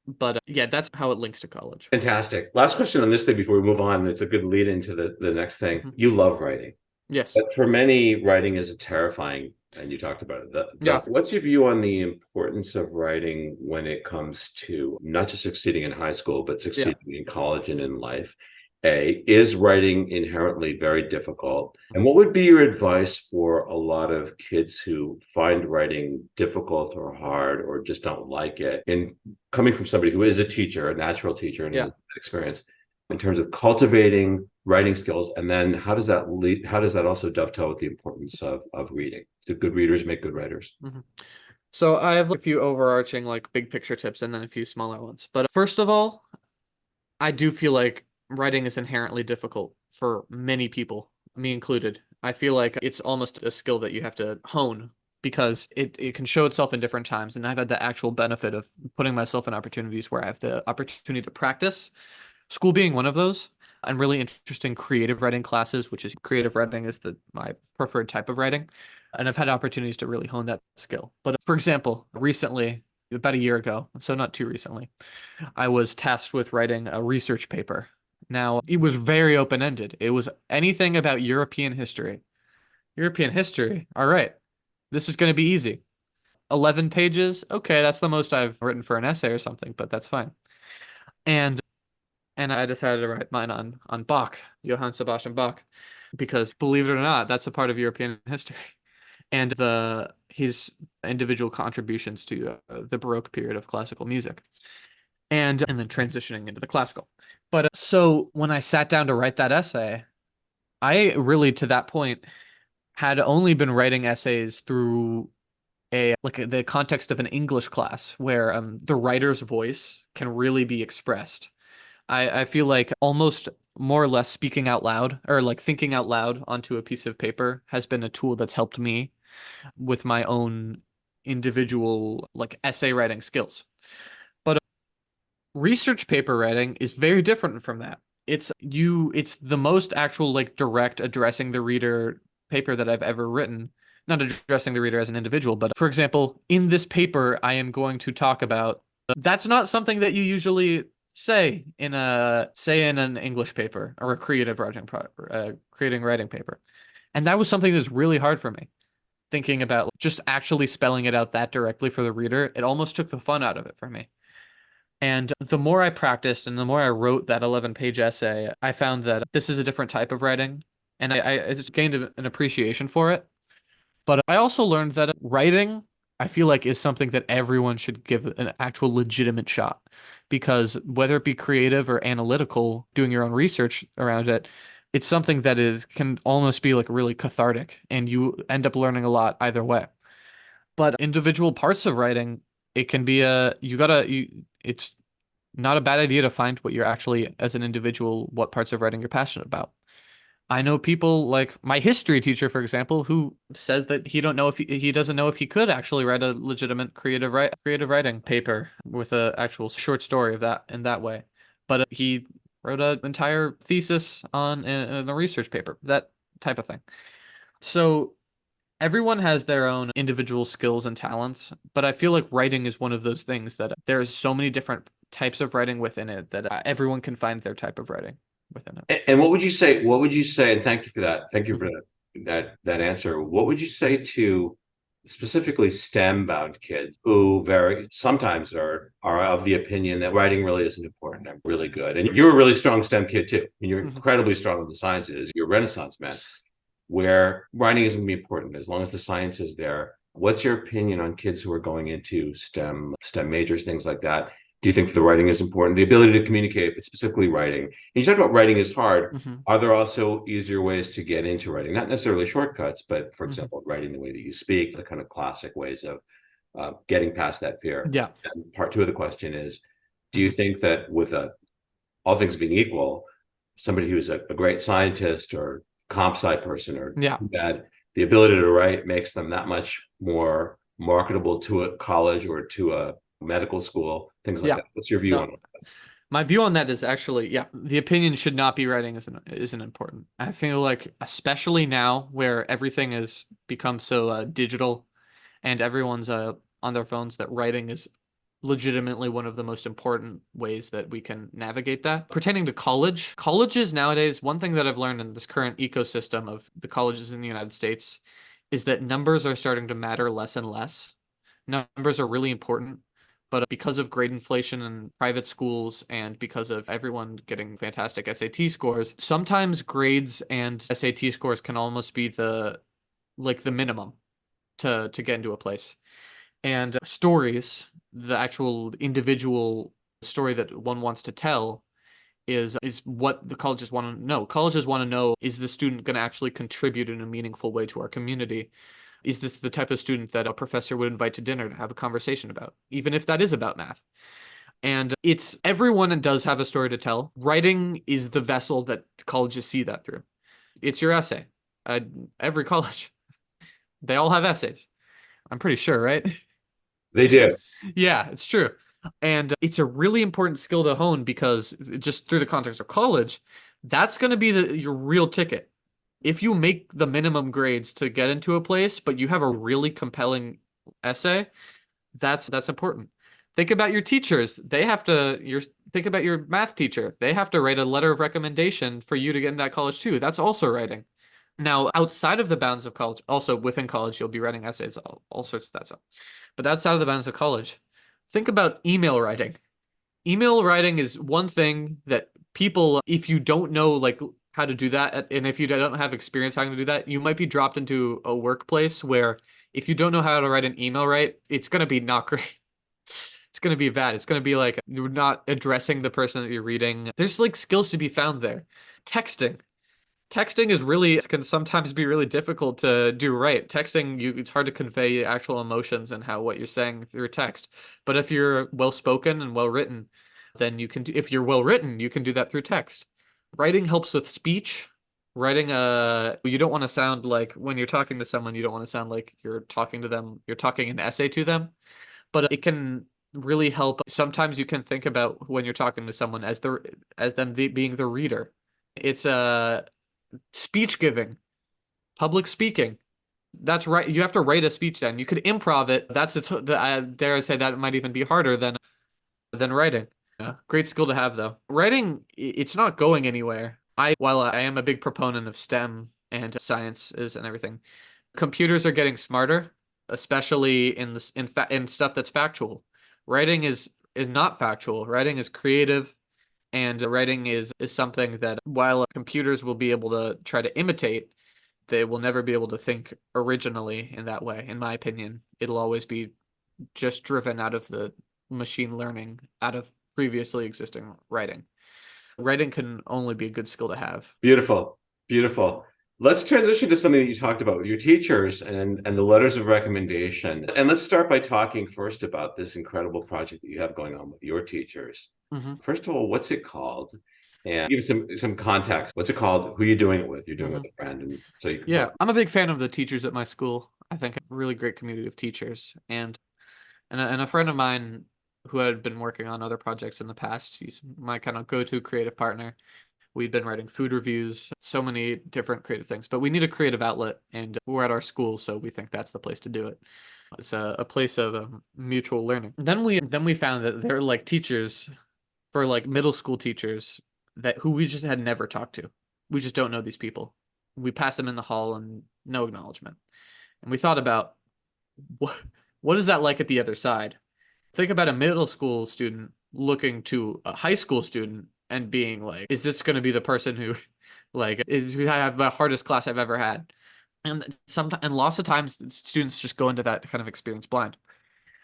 B: But yeah, that's how it links to college.
A: Fantastic. Last question on this thing before we move on. It's a good lead into the next thing.
B: Mhm.
A: You love writing.
B: Yes.
A: But for many, writing is terrifying, and you talked about it.
B: Yeah.
A: What's your view on the importance of writing when it comes to not just succeeding in high school, but
B: Yeah.
A: succeeding in college and in life? Is writing inherently very difficult? And what would be your advice for a lot of kids who find writing difficult or hard or just don't like it? And coming from somebody who is a teacher, a natural teacher, and
B: Yeah.
A: has experience in terms of cultivating writing skills, and then how does that lead, how does that also dovetail with the importance of reading? Do good readers make good writers?
B: Mhm. So I have a few overarching like big picture tips and then a few smaller ones. But first of all, I do feel like writing is inherently difficult for many people, me included. I feel like it's almost a skill that you have to hone because it can show itself in different times. And I've had the actual benefit of putting myself in opportunities where I have the opportunity to practice, school being one of those, and really interesting creative writing classes, which is creative writing is my preferred type of writing. And I've had opportunities to really hone that skill. But for example, recently, about a year ago, so not too recently, I was tasked with writing a research paper. Now, it was very open-ended. It was anything about European history. European history. All right. This is going to be easy. 11 pages. Okay, that's the most I've written for an essay or something, but that's fine. And I decided to write mine on Bach, Johann Sebastian Bach, because believe it or not, that's a part of European history. And the his individual contributions to the Baroque period of classical music. And then transitioning into the classical. But so when I sat down to write that essay, I really to that point had only been writing essays through the context of an English class where the writer's voice can really be expressed. I feel like almost more or less speaking out loud or like thinking out loud onto a piece of paper has been a tool that's helped me with my own individual like essay writing skills. But research paper writing is very different from that. It's the most actual like direct addressing the reader paper that I've ever written. Not addressing the reader as an individual, but for example, in this paper, I am going to talk about that's not something that you usually say in an English paper or a creating writing paper. And that was something that's really hard for me. Thinking about just actually spelling it out that directly for the reader, it almost took the fun out of it for me. And the more I practiced and the more I wrote that 11-page essay, I found that this is a different type of writing. And I just gained an appreciation for it. But I also learned that writing, I feel like, is something that everyone should give an actual legitimate shot. Because whether it be creative or analytical, doing your own research around it, it's something that can almost be like really cathartic. And you end up learning a lot either way. But individual parts of writing, it can be it's not a bad idea to find what you're actually, as an individual, what parts of writing you're passionate about. I know people like my history teacher, for example, who says that he don't know if he doesn't know if he could actually write a legitimate creative writing paper with a actual short story of that in that way. But he wrote an entire thesis in a research paper, that type of thing. So everyone has their own individual skills and talents, but I feel like writing is one of those things that there's so many different types of writing within it that everyone can find their type of writing within it.
A: And what would you say? What would you say? And thank you for that. Thank you for
B: Mhm.
A: that answer. What would you say to specifically STEM bound kids who very sometimes are of the opinion that writing really isn't important? I'm really good, and you're a really strong STEM kid too. And you're
B: Mhm.
A: incredibly strong in the sciences. You're a Renaissance man, where writing isn't gonna be important as long as the science is there. What's your opinion on kids who are going into STEM majors, things like that? do you think the writing is important? The ability to communicate, but specifically writing. And you talked about writing is hard.
B: Hmm.
A: Are there also easier ways to get into writing? Not necessarily shortcuts, but for
B: Hmm.
A: example, writing the way that you speak, the kind of classic ways of getting past that fear.
B: Yeah.
A: And part two of the question is, do you
B: Hmm.
A: think that with all things being equal, somebody who's a great scientist or comp sci person or
B: Yeah.
A: bad, the ability to write makes them that much more marketable to a college or to a medical school, things like
B: Yeah.
A: that. What's your view on
B: No,
A: it?
B: my view on that is actually, yeah, the opinion should not be writing isn't important. I feel like, especially now where everything has become so digital and everyone's on their phones, that writing is legitimately one of the most important ways that we can navigate that. Pertaining to colleges nowadays, one thing that I've learned in this current ecosystem of the colleges in the United States is that numbers are starting to matter less and less. Numbers are really important, but because of grade inflation in private schools and because of everyone getting fantastic SAT scores, sometimes grades and SAT scores can almost be the minimum to get into a place. And stories, the actual individual story that one wants to tell is what the colleges want to know. Colleges want to know, is the student going to actually contribute in a meaningful way to our community? Is this the type of student that a professor would invite to dinner to have a conversation about, even if that is about math? And it's everyone does have a story to tell. Writing is the vessel that colleges see that through. It's your essay. Uh, every college, they all have essays. I'm pretty sure, right?
A: They do.
B: Yeah, it's true. And it's a really important skill to hone because just through the context of college, that's going to be your real ticket. If you make the minimum grades to get into a place, but you have a really compelling essay, that's important. Think about your teachers. They have to your think about your math teacher. They have to write a letter of recommendation for you to get in that college too. That's also writing. Now, outside of the bounds of college, also within college, you'll be writing essays, all sorts of that stuff. But outside of the bounds of college, think about email writing. Email writing is one thing that people, if you don't know like how to do that, and if you don't have experience how to do that, you might be dropped into a workplace where if you don't know how to write an email right, it's gonna be not great. It's gonna be bad. It's gonna be like you're not addressing the person that you're reading. There's like skills to be found there. Texting. Texting is really can sometimes be really difficult to do right. Texting, it's hard to convey actual emotions and how what you're saying through text. But if you're well spoken and well written, then you can do, if you're well written, you can do that through text. Writing helps with speech. Writing you don't want to sound like when you're talking to someone, you don't want to sound like you're talking to them, you're talking an essay to them, but it can really help. Sometimes you can think about when you're talking to someone as them being the reader. It's a speech giving, public speaking. That's right. You have to write a speech then. You could improv it. I dare I say that might even be harder than writing. Yeah. Great skill to have though. Writing, it's not going anywhere. While I am a big proponent of STEM and sciences and everything, computers are getting smarter, especially in stuff that's factual. Writing is not factual. Writing is creative. And writing is something that while computers will be able to try to imitate, they will never be able to think originally in that way, in my opinion. It'll always be just driven out of the machine learning, out of previously existing writing. Writing can only be a good skill to have.
A: Beautiful. Beautiful. Let's transition to something that you talked about with your teachers and the letters of recommendation. And let's start by talking first about this incredible project that you have going on with your teachers.
B: Hmm.
A: First of all, what's it called? And give some context. What's it called? Who are you doing it with? You're doing it
B: Hmm.
A: with a friend, and so you can
B: Yeah,
A: talk.
B: I'm a big fan of the teachers at my school. I think a really great community of teachers. And a friend of mine who had been working on other projects in the past, he's my kind of go-to creative partner. We'd been writing food reviews, so many different creative things, but we need a creative outlet, and we're at our school, so we think that's the place to do it. It's a place of mutual learning. Then we found that there are like teachers for like middle school teachers that who we just had never talked to. We just don't know these people. We pass them in the hall and no acknowledgement. And we thought about what what is that like at the other side? Think about a middle school student looking to a high school student and being like, is this going to be the person who like is who I have the hardest class I've ever had? And lots of times students just go into that kind of experience blind.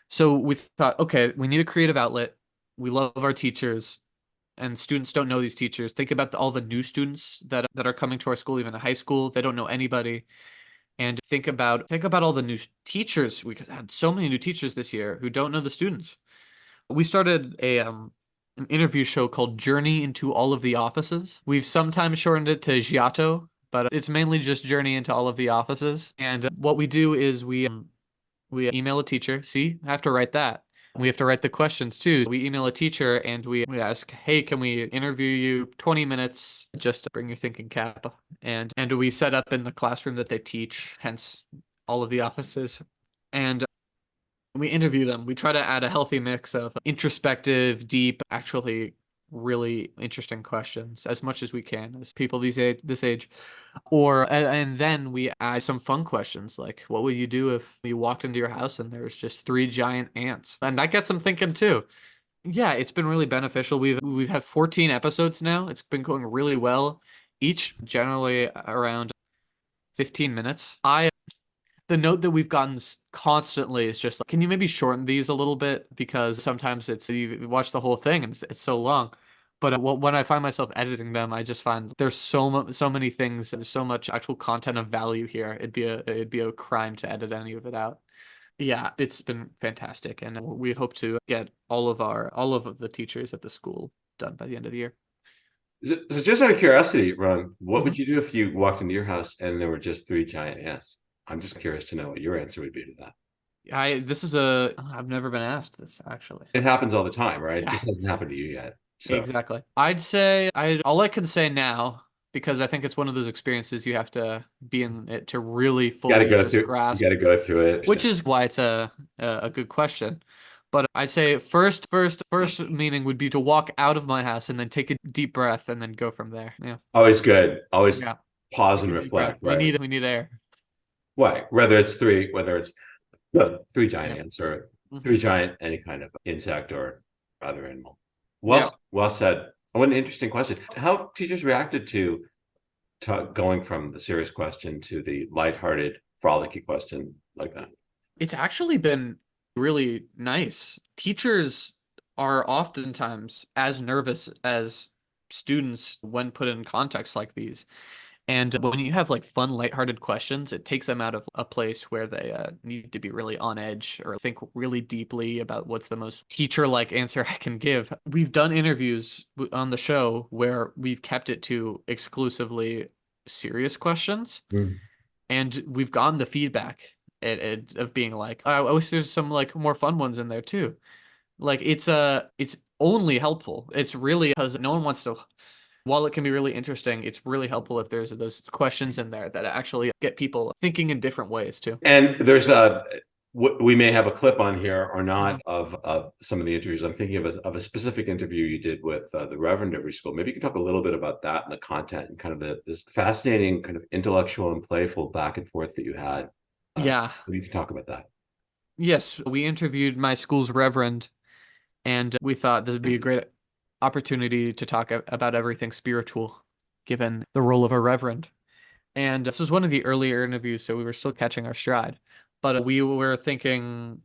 B: So we thought, okay, we need a creative outlet. We love our teachers, and students don't know these teachers. Think about all the new students that are coming to our school, even in high school. They don't know anybody. And think about all the new teachers. We had so many new teachers this year who don't know the students. We started an interview show called Journey into All of the Offices. We've sometimes shortened it to Giotto, but it's mainly just Journey into All of the Offices. And what we do is we email a teacher. See, I have to write that. We have to write the questions too. We email a teacher and we ask, "Hey, can we interview you 20 minutes just to bring your thinking cap?" And we set up in the classroom that they teach, hence all of the offices. And we interview them. We try to add a healthy mix of introspective, deep, actually really interesting questions as much as we can as people this age. Or and then we add some fun questions like what would you do if you walked into your house and there's just three giant ants? And that gets them thinking too. Yeah, it's been really beneficial. We've had 14 episodes now. It's been going really well. Each generally around 15 minutes. I The note that we've gotten constantly is just like, can you maybe shorten these a little bit? Because sometimes it's you watch the whole thing and it's so long. But when I find myself editing them, I just find there's so many things, there's so much actual content of value here. It'd be a crime to edit any of it out. Yeah, it's been fantastic, and we hope to get all of the teachers at the school done by the end of the year.
A: So just out of curiosity, Ron, what
B: Mhm.
A: would you do if you walked into your house and there were just three giant ants? I'm just curious to know what your answer would be to that.
B: I've never been asked this actually.
A: It happens all the time, right? It
B: Yeah.
A: just hasn't happened to you yet. So
B: Exactly. I'd say I all I can say now, because I think it's one of those experiences you have to be in it to really fully just
A: you
B: grasp,
A: got to go through it.
B: which is why it's a good question. But I'd say first meaning would be to walk out of my house and then take a deep breath and then go from there. Yeah.
A: Always good. Always
B: Yeah.
A: pause
B: Take
A: and
B: a deep breath.
A: reflect,
B: We
A: right?
B: need air.
A: Why? Whether it's three giant
B: Yeah.
A: ants or
B: Hmm.
A: three giant any kind of insect or other animal.
B: Yeah.
A: Well said. What an interesting question. How teachers reacted to going from the serious question to the lighthearted, frolicky question like that.
B: It's actually been really nice. Teachers are oftentimes as nervous as students when put in contexts like these. And when you have like fun, lighthearted questions, it takes them out of a place where they need to be really on edge or think really deeply about what's the most teacher-like answer I can give. We've done interviews on the show where we've kept it to exclusively serious questions,
A: Mm.
B: and we've gotten the feedback of being like, I wish there's some like more fun ones in there too. Like it's only helpful. It's really because no one wants to. While it can be really interesting, it's really helpful if there's those questions in there that actually get people thinking in different ways too.
A: And there's we may have a clip on here or
B: Mhm.
A: not of some of the interviews. I'm thinking of a specific interview you did with the Reverend of your school. Maybe you can talk a little bit about that and the content and kind of this fascinating kind of intellectual and playful back and forth that you had.
B: Yeah.
A: Maybe you can talk about that.
B: Yes, we interviewed my school's reverend, and we thought this would be a great opportunity to talk about everything spiritual, given the role of a reverend. And this was one of the earlier interviews, so we were still catching our stride. But we were thinking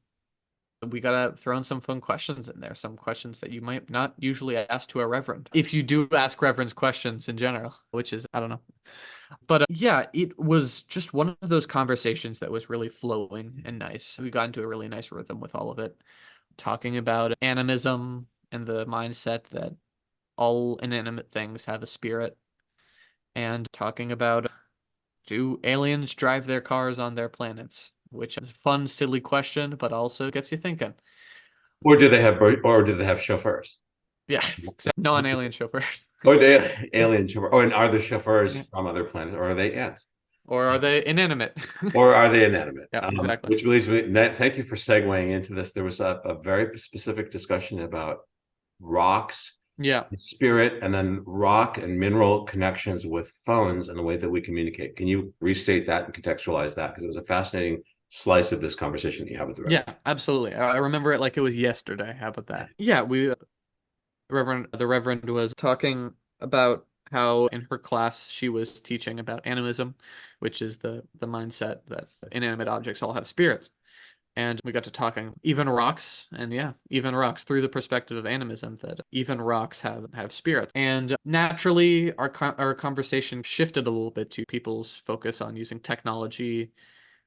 B: we gotta throw in some fun questions in there, some questions that you might not usually ask to a reverend. If you do ask reverends questions in general, which is, I don't know. But yeah, it was just one of those conversations that was really flowing and nice. We got into a really nice rhythm with all of it, talking about animism and the mindset that all inanimate things have a spirit, and talking about do aliens drive their cars on their planets? Which is a fun, silly question, but also gets you thinking.
A: Or do they have chauffeurs?
B: Yeah, except non-alien chauffeur.
A: Or the alien chauffeur? Or and are the chauffeurs
B: Yeah.
A: from other planets, or are they ants?
B: Or are they inanimate?
A: Or are they inanimate?
B: Yeah, exactly.
A: Which leads me. Thank you for segueing into this. There was a very specific discussion about rocks,
B: Yeah.
A: spirit, and then rock and mineral connections with phones and the way that we communicate. Can you restate that and contextualize that? Because it was a fascinating slice of this conversation that you have with the
B: Yeah,
A: Reverend.
B: absolutely. I remember it like it was yesterday. How about that? Yeah, the Reverend was talking about how in her class she was teaching about animism, which is the mindset that inanimate objects all have spirits. And we got to talking even rocks, and yeah, even rocks through the perspective of animism, that even rocks have spirit. And naturally, our conversation shifted a little bit to people's focus on using technology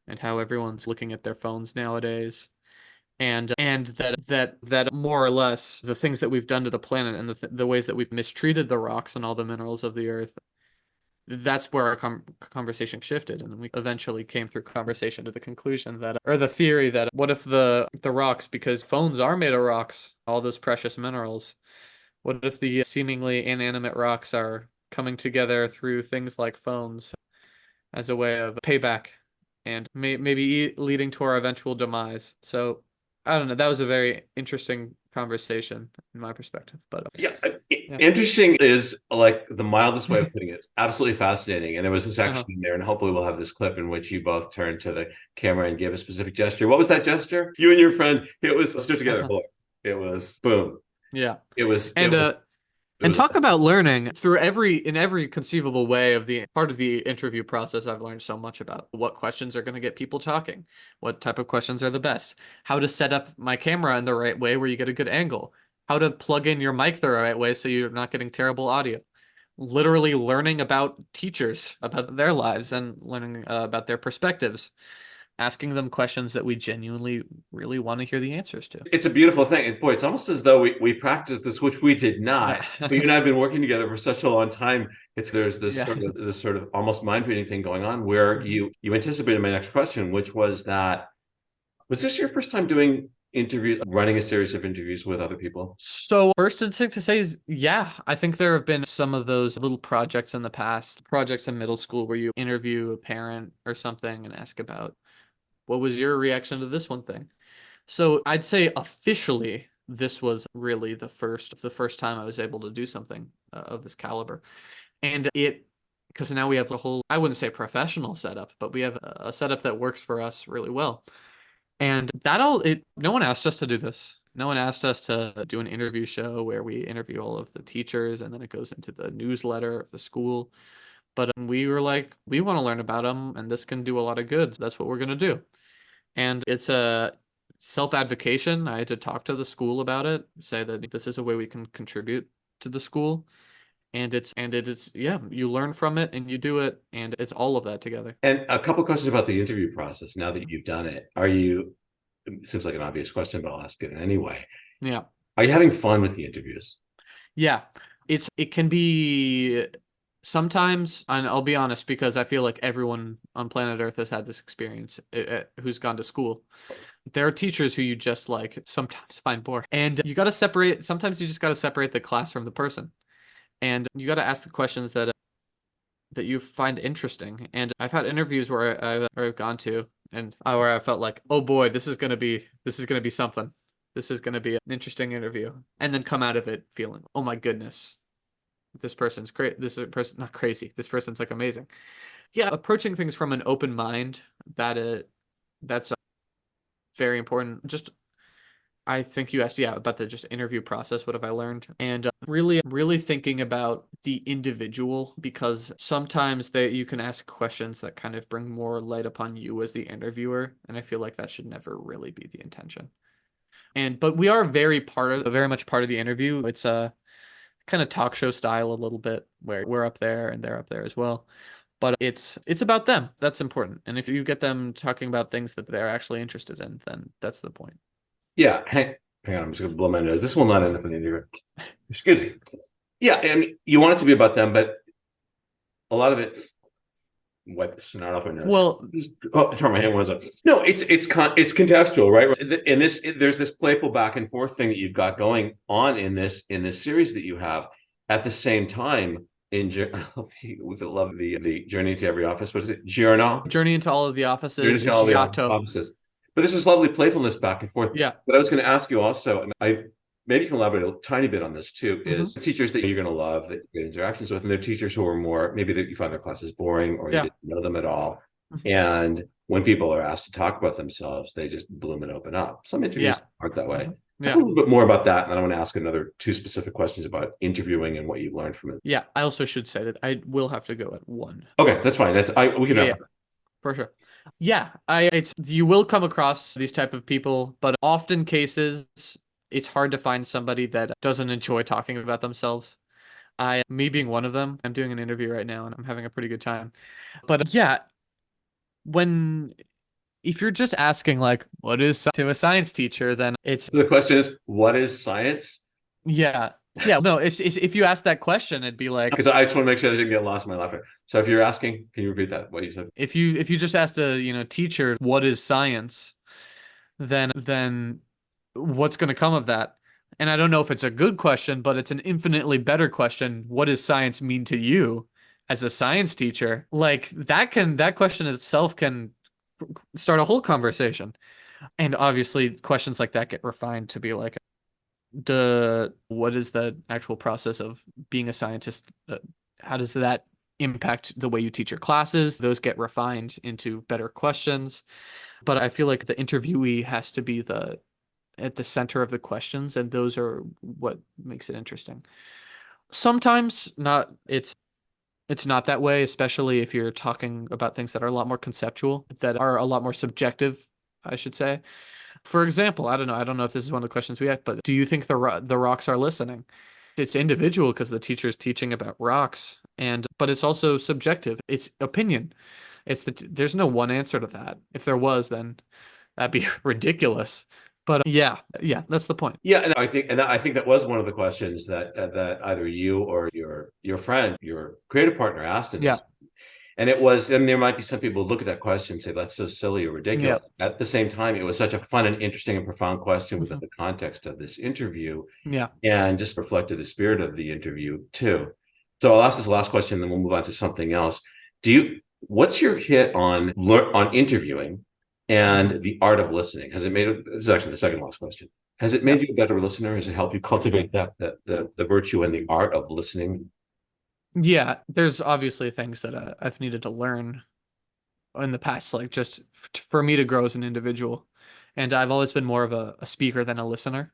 B: and how everyone's looking at their phones nowadays. And that more or less the things that we've done to the planet and the ways that we've mistreated the rocks and all the minerals of the earth, that's where our conversation shifted, and we eventually came through conversation to the conclusion that, or the theory that, what if the rocks, because phones are made of rocks, all those precious minerals, what if the seemingly inanimate rocks are coming together through things like phones as a way of payback, and maybe leading to our eventual demise? So I don't know. That was a very interesting conversation in my perspective, but
A: Yeah,
B: yeah.
A: interesting is like the mildest way of putting it. It's absolutely fascinating. And there was a section
B: Uh-huh.
A: in there, and hopefully we'll have this clip in which you both turned to the camera and gave a specific gesture. What was that gesture? You and your friend, it was stood together.
B: Uh-huh.
A: It was boom.
B: Yeah.
A: It was it
B: And
A: was it
B: and
A: was
B: talk about learning through in every conceivable way of the part of the interview process. I've learned so much about what questions are going to get people talking, what type of questions are the best, how to set up my camera in the right way where you get a good angle, how to plug in your mic the right way so you're not getting terrible audio. Literally learning about teachers, about their lives, and learning about their perspectives, asking them questions that we genuinely really want to hear the answers to.
A: it's a beautiful thing. And boy, it's almost as though we practiced this, which we did not.
B: Yeah.
A: But you and I have been working together for such a long time. There's
B: Yeah.
A: this sort of almost mind reading thing going on where
B: Mhm.
A: you anticipated my next question, which was that, was this your first time doing running a series of interviews with other people?
B: So first instinct to say is, yeah, I think there have been some of those little projects in the past, projects in middle school where you interview a parent or something and ask about, what was your reaction to this one thing? So I'd say officially this was really the first time I was able to do something of this caliber. And because now we have the whole, I wouldn't say professional setup, but we have a setup that works for us really well. And no one asked us to do this. No one asked us to do an interview show where we interview all of the teachers and then it goes into the newsletter of the school. But we were like, we want to learn about them and this can do a lot of good. So that's what we're going to do. And it's a self-advocation. I had to talk to the school about it, say that this is a way we can contribute to the school. And it's yeah, you learn from it and you do it, and it's all of that together.
A: And a couple questions about the interview process now that you've done it. It seems like an obvious question, but I'll ask it anyway.
B: Yeah.
A: Are you having fun with the interviews?
B: Yeah. It can be sometimes, and I'll be honest, because I feel like everyone on planet Earth has had this experience, who's gone to school. There are teachers who you just like sometimes find boring. And you got to separate, sometimes you just got to separate the class from the person. And you got to ask the questions that you find interesting. And I've had interviews where I've gone to and where I felt like, oh boy, this is gonna be something. This is gonna be an interesting interview, and then come out of it feeling, oh my goodness, this person's crazy. This person not crazy. This person's like amazing. Yeah, approaching things from an open mind, that's very important. Just I think you asked, yeah, about the just interview process. What have I learned? And really thinking about the individual, because sometimes you can ask questions that kind of bring more light upon you as the interviewer, and I feel like that should never really be the intention. But we are very much part of the interview. It's a kind of talk show style a little bit, where we're up there and they're up there as well. But it's about them. That's important. And if you get them talking about things that they're actually interested in, then that's the point.
A: Yeah. Hang on. I'm just going to blow my nose. This will not end up in the interview. Excuse me. Yeah. And you want it to be about them, but a lot of it, wipe the snot off my nose.
B: Well,
A: Turn my hand was up. No, it's contextual, right? And there's this playful back and forth thing that you've got going on in this series that you have. At the same time, with the love of the journey to every office, was it Giorno?
B: Journey into all of the
A: Journey
B: offices,
A: to all the
B: Giotto.
A: offices. But this is lovely playfulness back and forth.
B: Yeah.
A: But I was going to ask you also, and I maybe you can elaborate a tiny bit on this too, is
B: Mhm.
A: teachers that you're going to love, that you get interactions with, and they're teachers who are more, maybe that you find their classes boring or you
B: Yeah.
A: didn't know them at all.
B: Mhm.
A: And when people are asked to talk about themselves, they just bloom and open up. Some interviews
B: Yeah.
A: aren't that way.
B: Mhm.
A: Talk
B: Yeah.
A: a little bit more about that, and then I want to ask another two specific questions about interviewing and what you've learned from it.
B: Yeah. I also should say that I will have to go at 1.
A: Okay, that's fine. We can
B: Yeah,
A: wrap
B: yeah,
A: up.
B: for sure. Yeah, it's you will come across these type of people, but often cases it's hard to find somebody that doesn't enjoy talking about themselves. Me being one of them, I'm doing an interview right now and I'm having a pretty good time. But yeah, when if you're just asking like what is to a science teacher, then it's
A: The question is, what is science?
B: yeah. Yeah, no, it's if you ask that question, it'd be like
A: Because I just want to make sure I didn't get lost in my laughter. So if you're asking, can you repeat that? What you said?
B: if you just asked a, teacher what is science, then what's going to come of that? And I don't know if it's a good question, but it's an infinitely better question. What does science mean to you as a science teacher? Like that question itself can start a whole conversation. And obviously questions like that get refined to be like the what is the actual process of being a scientist? How does that impact the way you teach your classes? Those get refined into better questions. But I feel like the interviewee has to be the at the center of the questions, and those are what makes it interesting. Sometimes not it's not that way, especially if you're talking about things that are a lot more conceptual, that are a lot more subjective, I should say. For example, I don't know if this is one of the questions we had, but do you think the rocks are listening? It's individual because the teacher's teaching about rocks, and but it's also subjective. It's opinion. There's no one answer to that. If there was, then that'd be ridiculous. But yeah, that's the point.
A: Yeah, and I think that was one of the questions that that either you or your friend, your creative partner, asked in
B: Yeah,
A: this. And it was, and there might be some people who look at that question and say that's so silly or
B: yeah,
A: ridiculous. At the same time, it was such a fun and interesting and profound question within
B: mhm,
A: the context of this interview,
B: yeah.
A: and just reflected the spirit of the interview too. So I'll ask this last question, then we'll move on to something else. Do you? What's your hit on on interviewing and
B: Mhm.
A: the art of listening? Has it made? This is actually the second last question. Has it
B: Yeah.
A: made you a better listener? Has it helped you cultivate the virtue and the art of listening?
B: Yeah, there's obviously things that I've needed to learn in the past, like just for me to grow as an individual. And I've always been more of a speaker than a listener.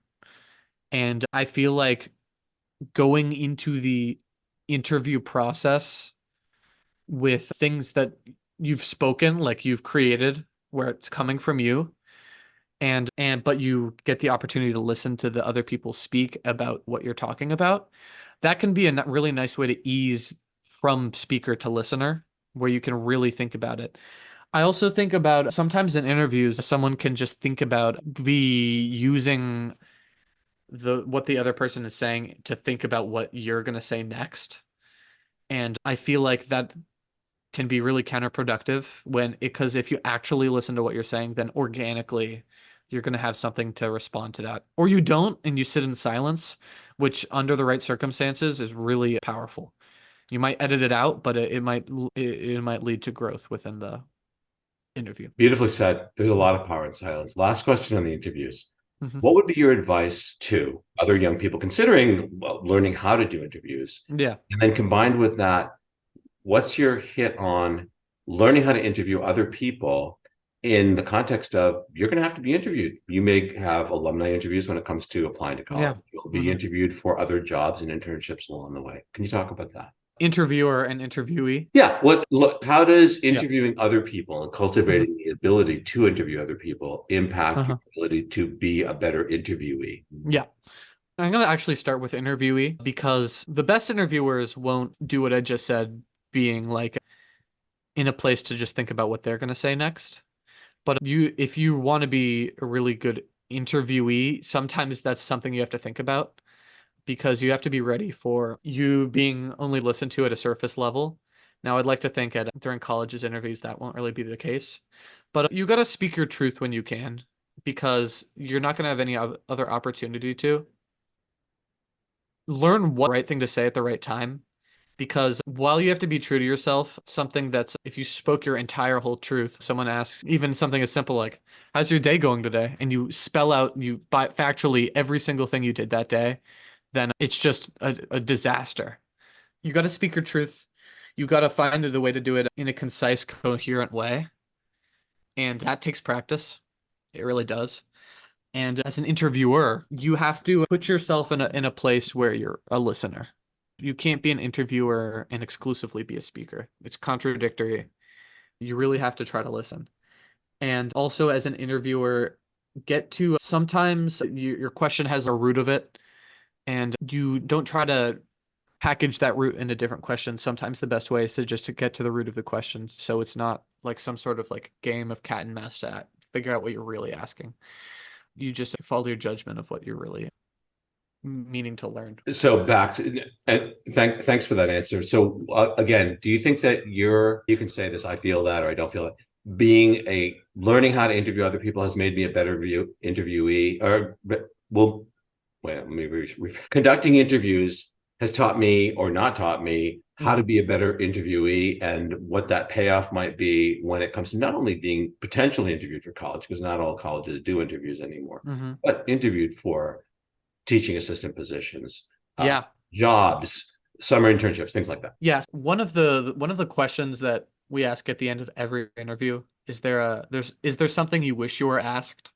B: And I feel like going into the interview process with things that you've spoken, like you've created, where it's coming from you, and but you get the opportunity to listen to the other people speak about what you're talking about. That can be a really nice way to ease from speaker to listener, where you can really think about it. I also think about sometimes in interviews, someone can just think about be using the what the other person is saying to think about what you're going to say next. And I feel like that can be really counterproductive because if you actually listen to what you're saying, then organically you're going to have something to respond to that. Or you don't and you sit in silence, which under the right circumstances is really powerful. You might edit it out, but it might lead to growth within the interview.
A: Beautifully said. There's a lot of power in silence. Last question on the interviews.
B: Mhm.
A: What would be your advice to other young people considering, well, learning how to do interviews?
B: Yeah.
A: And then combined with that, what's your hit on learning how to interview other people in the context of you're going to have to be interviewed? You may have alumni interviews when it comes to applying to
B: Yeah.
A: college. You'll be
B: Mhm.
A: interviewed for other jobs and internships along the way. Can you talk about that?
B: Interviewer and interviewee.
A: Yeah. How does
B: Yeah.
A: interviewing other people and
B: Mhm.
A: cultivating the ability to interview other people impact your
B: Uh-huh.
A: ability to be a better interviewee?
B: Yeah. I'm gonna actually start with interviewee because the best interviewers won't do what I just said, being like in a place to just think about what they're gonna say next. But if you want to be a really good interviewee, sometimes that's something you have to think about because you have to be ready for you being only listened to at a surface level. Now, I'd like to think at during college's interviews that won't really be the case, but you got to speak your truth when you can because you're not gonna have any other opportunity to learn what the right thing to say at the right time. Because while you have to be true to yourself, something that's if you spoke your entire whole truth, someone asks even something as simple like, "How's your day going today?" and you spell out factually every single thing you did that day, then it's just a disaster. You got to speak your truth. You got to find the way to do it in a concise, coherent way, and that takes practice. It really does. And as an interviewer, you have to put yourself in a place where you're a listener. You can't be an interviewer and exclusively be a speaker. It's contradictory. You really have to try to listen. And also as an interviewer, get to sometimes your question has a root of it, and you don't try to package that root into different questions. Sometimes the best way is to just to get to the root of the question. So it's not like some sort of like game of cat and mouse to figure out what you're really asking. You just follow your judgment of what you're really meaning to learn.
A: So back to, and thanks for that answer. So again, do you think that you can say this, I feel that, or I don't feel it, learning how to interview other people has made me a better interviewee, or well, wait, conducting interviews has taught me or not taught me how to be a better interviewee, and what that payoff might be when it comes to not only being potentially interviewed for college, because not all colleges do interviews anymore,
B: Mm-hmm.
A: but interviewed for teaching assistant positions,
B: Yeah.
A: jobs, summer internships, things like that.
B: Yeah. One of the questions that we ask at the end of every interview is there something you wish you were asked?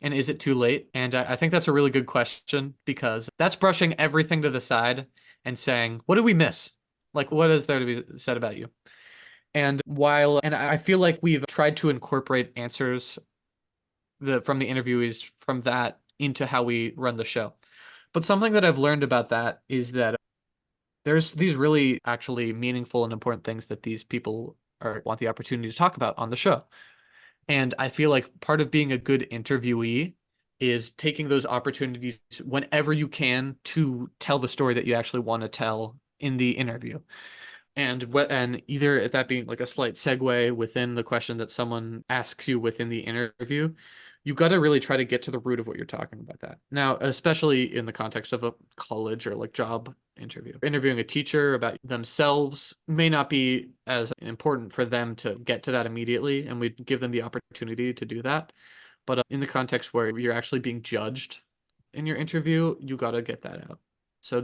B: And is it too late? And I think that's a really good question because that's brushing everything to the side and saying, what did we miss? Like, what is there to be said about you? And I feel like we've tried to incorporate answers from the interviewees from that into how we run the show. But something that I've learned about that is that there's these really actually meaningful and important things that these people want the opportunity to talk about on the show. And I feel like part of being a good interviewee is taking those opportunities whenever you can to tell the story that you actually want to tell in the interview. And either that being like a slight segue within the question that someone asks you within the interview, you got to really try to get to the root of what you're talking about that. Now, especially in the context of a college or like job interview. Interviewing a teacher about themselves may not be as important for them to get to that immediately, and we give them the opportunity to do that. But in the context where you're actually being judged in your interview, you got to get that out. So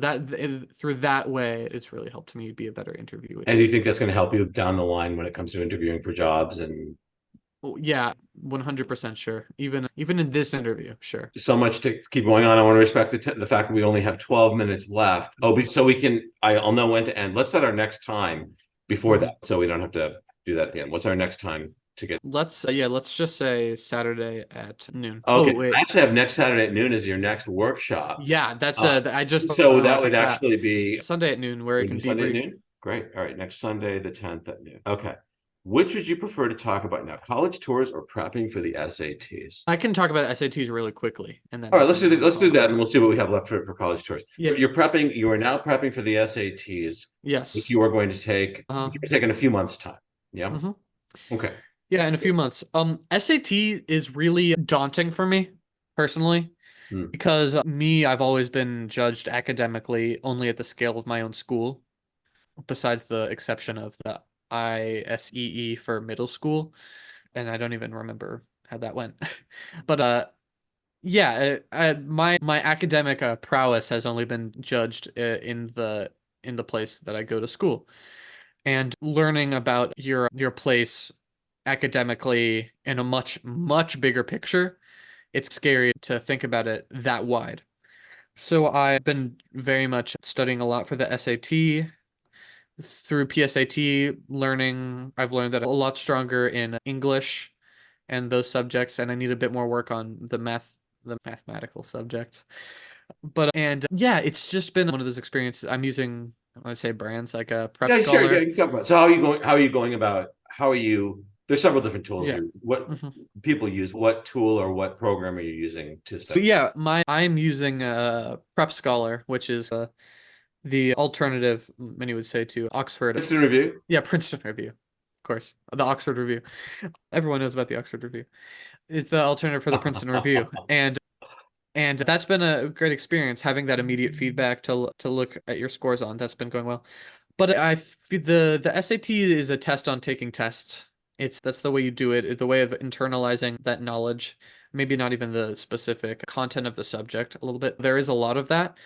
B: through that way, it's really helped me be a better interviewer.
A: And do you think that's going to help you down the line when it comes to interviewing for jobs? And
B: Yeah, 100% sure. Even in this interview, sure.
A: so much to keep going on. I want to respect the fact that we only have 12 minutes left. Oh, so I'll know when to end. Let's set our next time before that, so we don't have to do that at the end. What's our next time to get?
B: Let's just say Saturday at noon.
A: Okay,
B: Oh, wait.
A: I actually have next Saturday at noon as your next workshop.
B: Yeah, that's I just
A: so that would actually be
B: Sunday at noon where it can
A: Sunday at
B: debrief.
A: noon. Great. All right, next Sunday, the 10th at noon. Okay. Which would you prefer to talk about now, college tours or prepping for the SATs?
B: I can talk about SATs really quickly, and then
A: All right, let's do this. Let's do that, and we'll see what we have left for college tours.
B: Yeah.
A: So you are now prepping for the SATs,
B: Yes.
A: which you are going to take. You're taking a few months' time. Yeah.
B: Mm-hmm.
A: Okay.
B: Yeah, in a few months. SAT is really daunting for me personally because I've always been judged academically only at the scale of my own school, besides the exception of the ISEE for middle school, and I don't even remember how that went. But yeah, my academic prowess has only been judged in the place that I go to school, and learning about your place academically in a much bigger picture, it's scary to think about it that wide. So I've been very much studying a lot for the SAT. Through PSAT learning, I've learned that I'm a lot stronger in English and those subjects, and I need a bit more work on the mathematical subjects. But and yeah, it's just been one of those experiences. I'm using, I would say, brands like a Prep
A: Yeah, sure.
B: Scholar.
A: Yeah, you can talk about. So how are you going about? How are you? There's several different tools.
B: Yeah.
A: What people use? What tool or what program are you using to study?
B: So yeah, I'm using Prep Scholar, which is the alternative, many would say, to Oxford.
A: Princeton Review.
B: Yeah, Princeton Review, of course. The Oxford Review. Everyone knows about the Oxford Review. It's the alternative for the Princeton Review, and that's been a great experience having that immediate feedback to look at your scores on. That's been going well. But the SAT is a test on taking tests. That's the way you do it, the way of internalizing that knowledge. Maybe not even the specific content of the subject a little bit. There is a lot of that,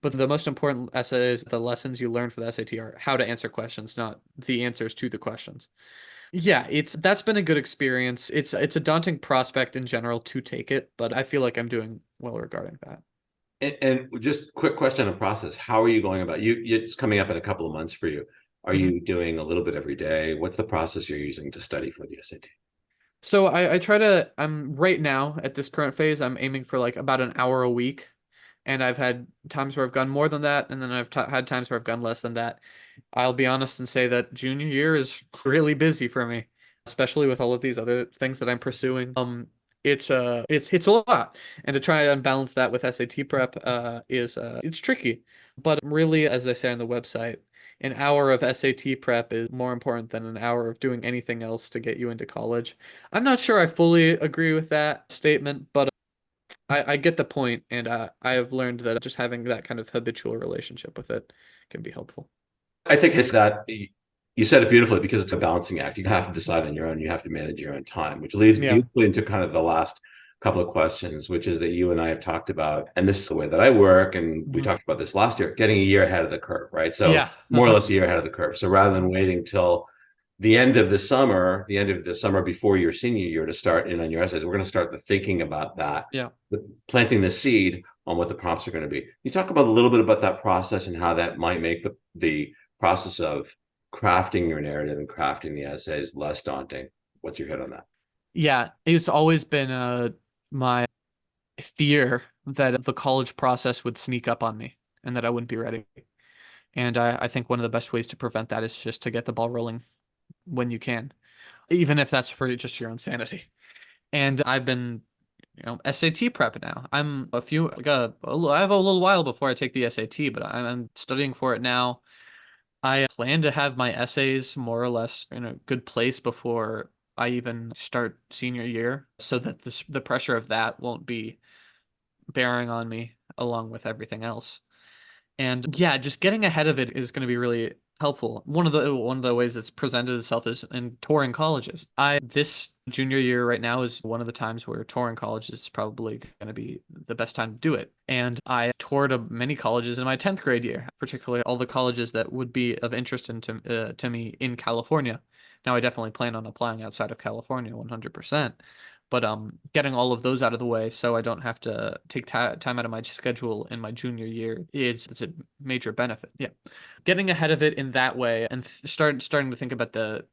B: but the most important essays, the lessons you learn for the SAT are how to answer questions, not the answers to the questions. Yeah, that's been a good experience. It's a daunting prospect in general to take it, but I feel like I'm doing well regarding that.
A: And just quick question on process. How are you going about you? It's coming up in a couple of months for you. Are you doing a little bit every day? What's the process you're using to study for the SAT?
B: So I'm right now at this current phase, I'm aiming for like about an hour a week. And I've had times where I've gone more than that, and then I've t had times where I've gone less than that. I'll be honest and say that junior year is really busy for me, especially with all of these other things that I'm pursuing. It's a lot, and to try and balance that with SAT prep is it's tricky. But really, as I say on the website, an hour of SAT prep is more important than an hour of doing anything else to get you into college. I'm not sure I fully agree with that statement, but I get the point, and I have learned that just having that kind of habitual relationship with it can be helpful.
A: I think it's that you said it beautifully because it's a balancing act. You have to decide on your own. You have to manage your own time, which leads
B: Yeah.
A: beautifully into kind of the last couple of questions, which is that you and I have talked about, and this is the way that I work, and we
B: Mhm.
A: talked about this last year, getting a year ahead of the curve, right? So
B: Yeah.
A: more or less a year ahead of the curve. So rather than
B: Mhm.
A: waiting till the end of the summer before your senior year to start in on your essays, we're going to start the thinking about that,
B: Yeah.
A: planting the seed on what the prompts are going to be. You talk about a little bit about that process and how that might make the process of crafting your narrative and crafting the essays less daunting. What's your hit on that?
B: Yeah. It's always been my fear that the college process would sneak up on me and that I wouldn't be ready. And I think one of the best ways to prevent that is just to get the ball rolling when you can, even if that's for just your own sanity. And I've been, SAT prep now. I'm a few like I have a little while before I take the SAT, but I'm studying for it now. I plan to have my essays more or less in a good place before I even start senior year, so that the pressure of that won't be bearing on me along with everything else. And yeah, just getting ahead of it is going to be really helpful. One of the ways it's presented itself is in touring colleges. I This junior year right now is one of the times where touring colleges is probably going to be the best time to do it. And I toured many colleges in my 10th grade year, particularly all the colleges that would be of interest to me in California. Now I definitely plan on applying outside of California 100%. But getting all of those out of the way so I don't have to take time out of my schedule in my junior year, it's a major benefit. Yeah. Getting ahead of it in that way and starting to think about the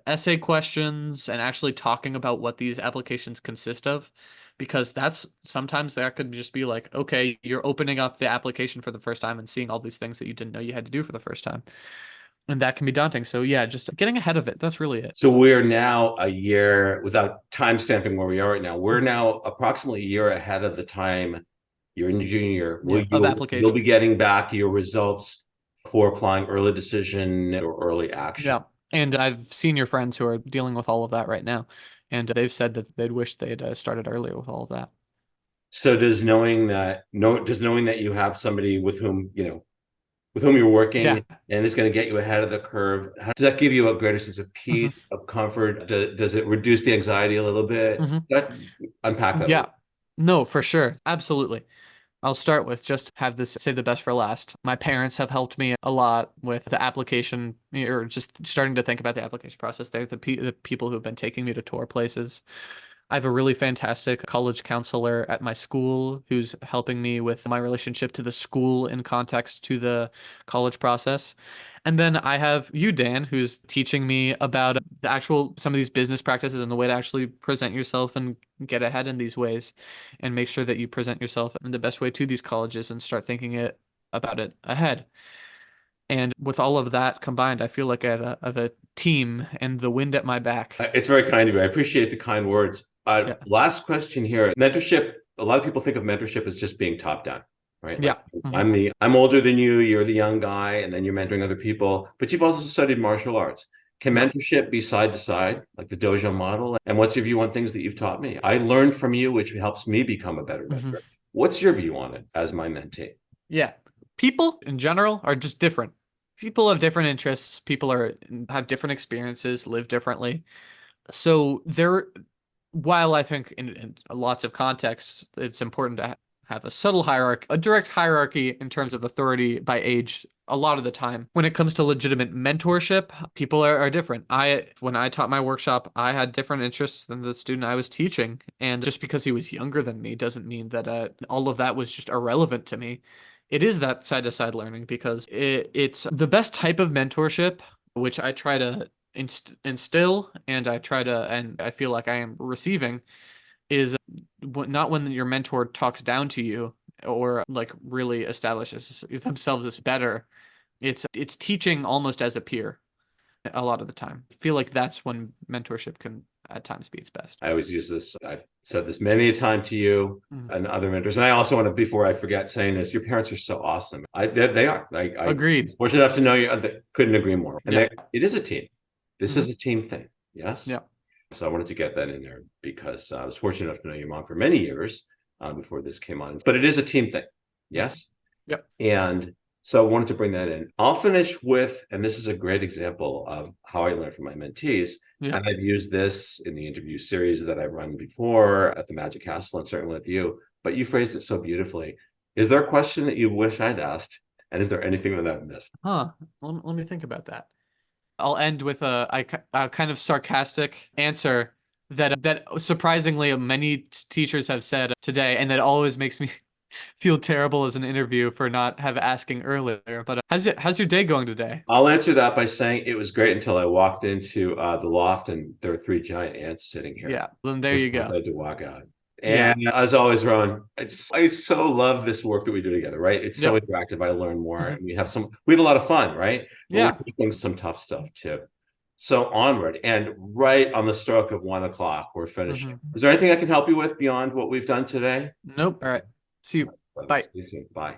B: essay questions and actually talking about what these applications consist of, because that's sometimes that could just be like, okay, you're opening up the application for the first time and seeing all these things that you didn't know you had to do for the first time. And that can be daunting. So yeah, just getting ahead of it. That's really it.
A: So we're now a year without time stamping where we are right now. We're
B: Mhm.
A: now approximately a year ahead of the time you're in your junior year.
B: Yeah, of
A: You'll be
B: application.
A: getting back your results for applying early decision or early action.
B: Yeah. And I've seen your friends who are dealing with all of that right now. And they've said that they'd wish they'd started earlier with all of that.
A: So does knowing that you have somebody with whom you're working
B: Yeah.
A: and is going to get you ahead of the curve, does that give you a greater sense of peace,
B: hmm
A: of comfort? Does it reduce the anxiety a little bit?
B: hmm
A: That unpack that a little.
B: Yeah. No, for sure. Absolutely. I'll start with just have this say the best for last. My parents have helped me a lot with the application or just starting to think about the application process. They're the people who've been taking me to tour places. I have a really fantastic college counselor at my school who's helping me with my relationship to the school in context to the college process. And then I have you, Dan, who's teaching me about the actual some of these business practices and the way to actually present yourself and get ahead in these ways and make sure that you present yourself in the best way to these colleges and start thinking about it ahead. And with all of that combined, I feel like I have a team and the wind at my back.
A: It's very kind of you. I appreciate the kind words.
B: Yeah.
A: Last question here. Mentorship. A lot of people think of mentorship as just being top down, right? Like
B: Yeah. hmm
A: I'm older than you. You're the young guy, and then you're mentoring other people. But you've also studied martial arts. Can
B: Yeah.
A: mentorship be side to side, like the dojo model? And what's your view on things that you've taught me? I learned from you, which helps me become a better
B: hmm
A: mentor. What's your view on it as my mentee?
B: Yeah. People in general are just different. People have different interests. People have different experiences, live differently. So while I think in lots of contexts, it's important to have a subtle hierarchy, a direct hierarchy in terms of authority by age. A lot of the time, when it comes to legitimate mentorship, people are different. When I taught my workshop, I had different interests than the student I was teaching. And just because he was younger than me doesn't mean that all of that was just irrelevant to me. It is that side to side learning because it's the best type of mentorship, which I try to instill, and I try to, and I feel like I am receiving, is not when your mentor talks down to you or like really establishes themselves as better. It's teaching almost as a peer a lot of the time. I feel like that's when mentorship can at times be its best.
A: I always use this. I've said this many a time to you
B: Mm.
A: and other mentors. And I also want to, before I forget saying this, your parents are so awesome. They are. I
B: Agreed.
A: fortunate enough to know you. I couldn't agree more. And
B: Yeah.
A: it is a team. This
B: Hmm.
A: is a team thing. Yes.
B: Yeah.
A: So I wanted to get that in there because I was fortunate enough to know your mom for many years before this came on. But it is a team thing. Yes.
B: Yep.
A: And so I wanted to bring that in. I'll finish with, and this is a great example of how I learn from my mentees.
B: Yeah.
A: And I've used this in the interview series that I've run before at the Magic Castle and certainly with you, but you phrased it so beautifully. Is there a question that you wish I'd asked? And is there anything that I've missed?
B: Huh. Let me think about that. I'll end with a kind of sarcastic answer that surprisingly many teachers have said today, and that always makes me feel terrible as an interview for not have asking earlier. But how's your day going today?
A: I'll answer that by saying it was great until I walked into the loft and there were three giant ants sitting here.
B: Yeah, then there you
A: I
B: go.
A: had to walk out.
B: Yeah.
A: And as always, Rowan, I so love this work that we do together, right? It's so
B: Yep.
A: interactive. I learn more
B: Hmm.
A: and we have a lot of fun, right? But we're
B: Yeah.
A: taking some tough stuff too. So onward and right on the stroke of 1 o'clock, we're finishing.
B: Hmm.
A: Is there anything I can help you with beyond what we've done today?
B: Nope. All right. See you. Bye.
A: Bye.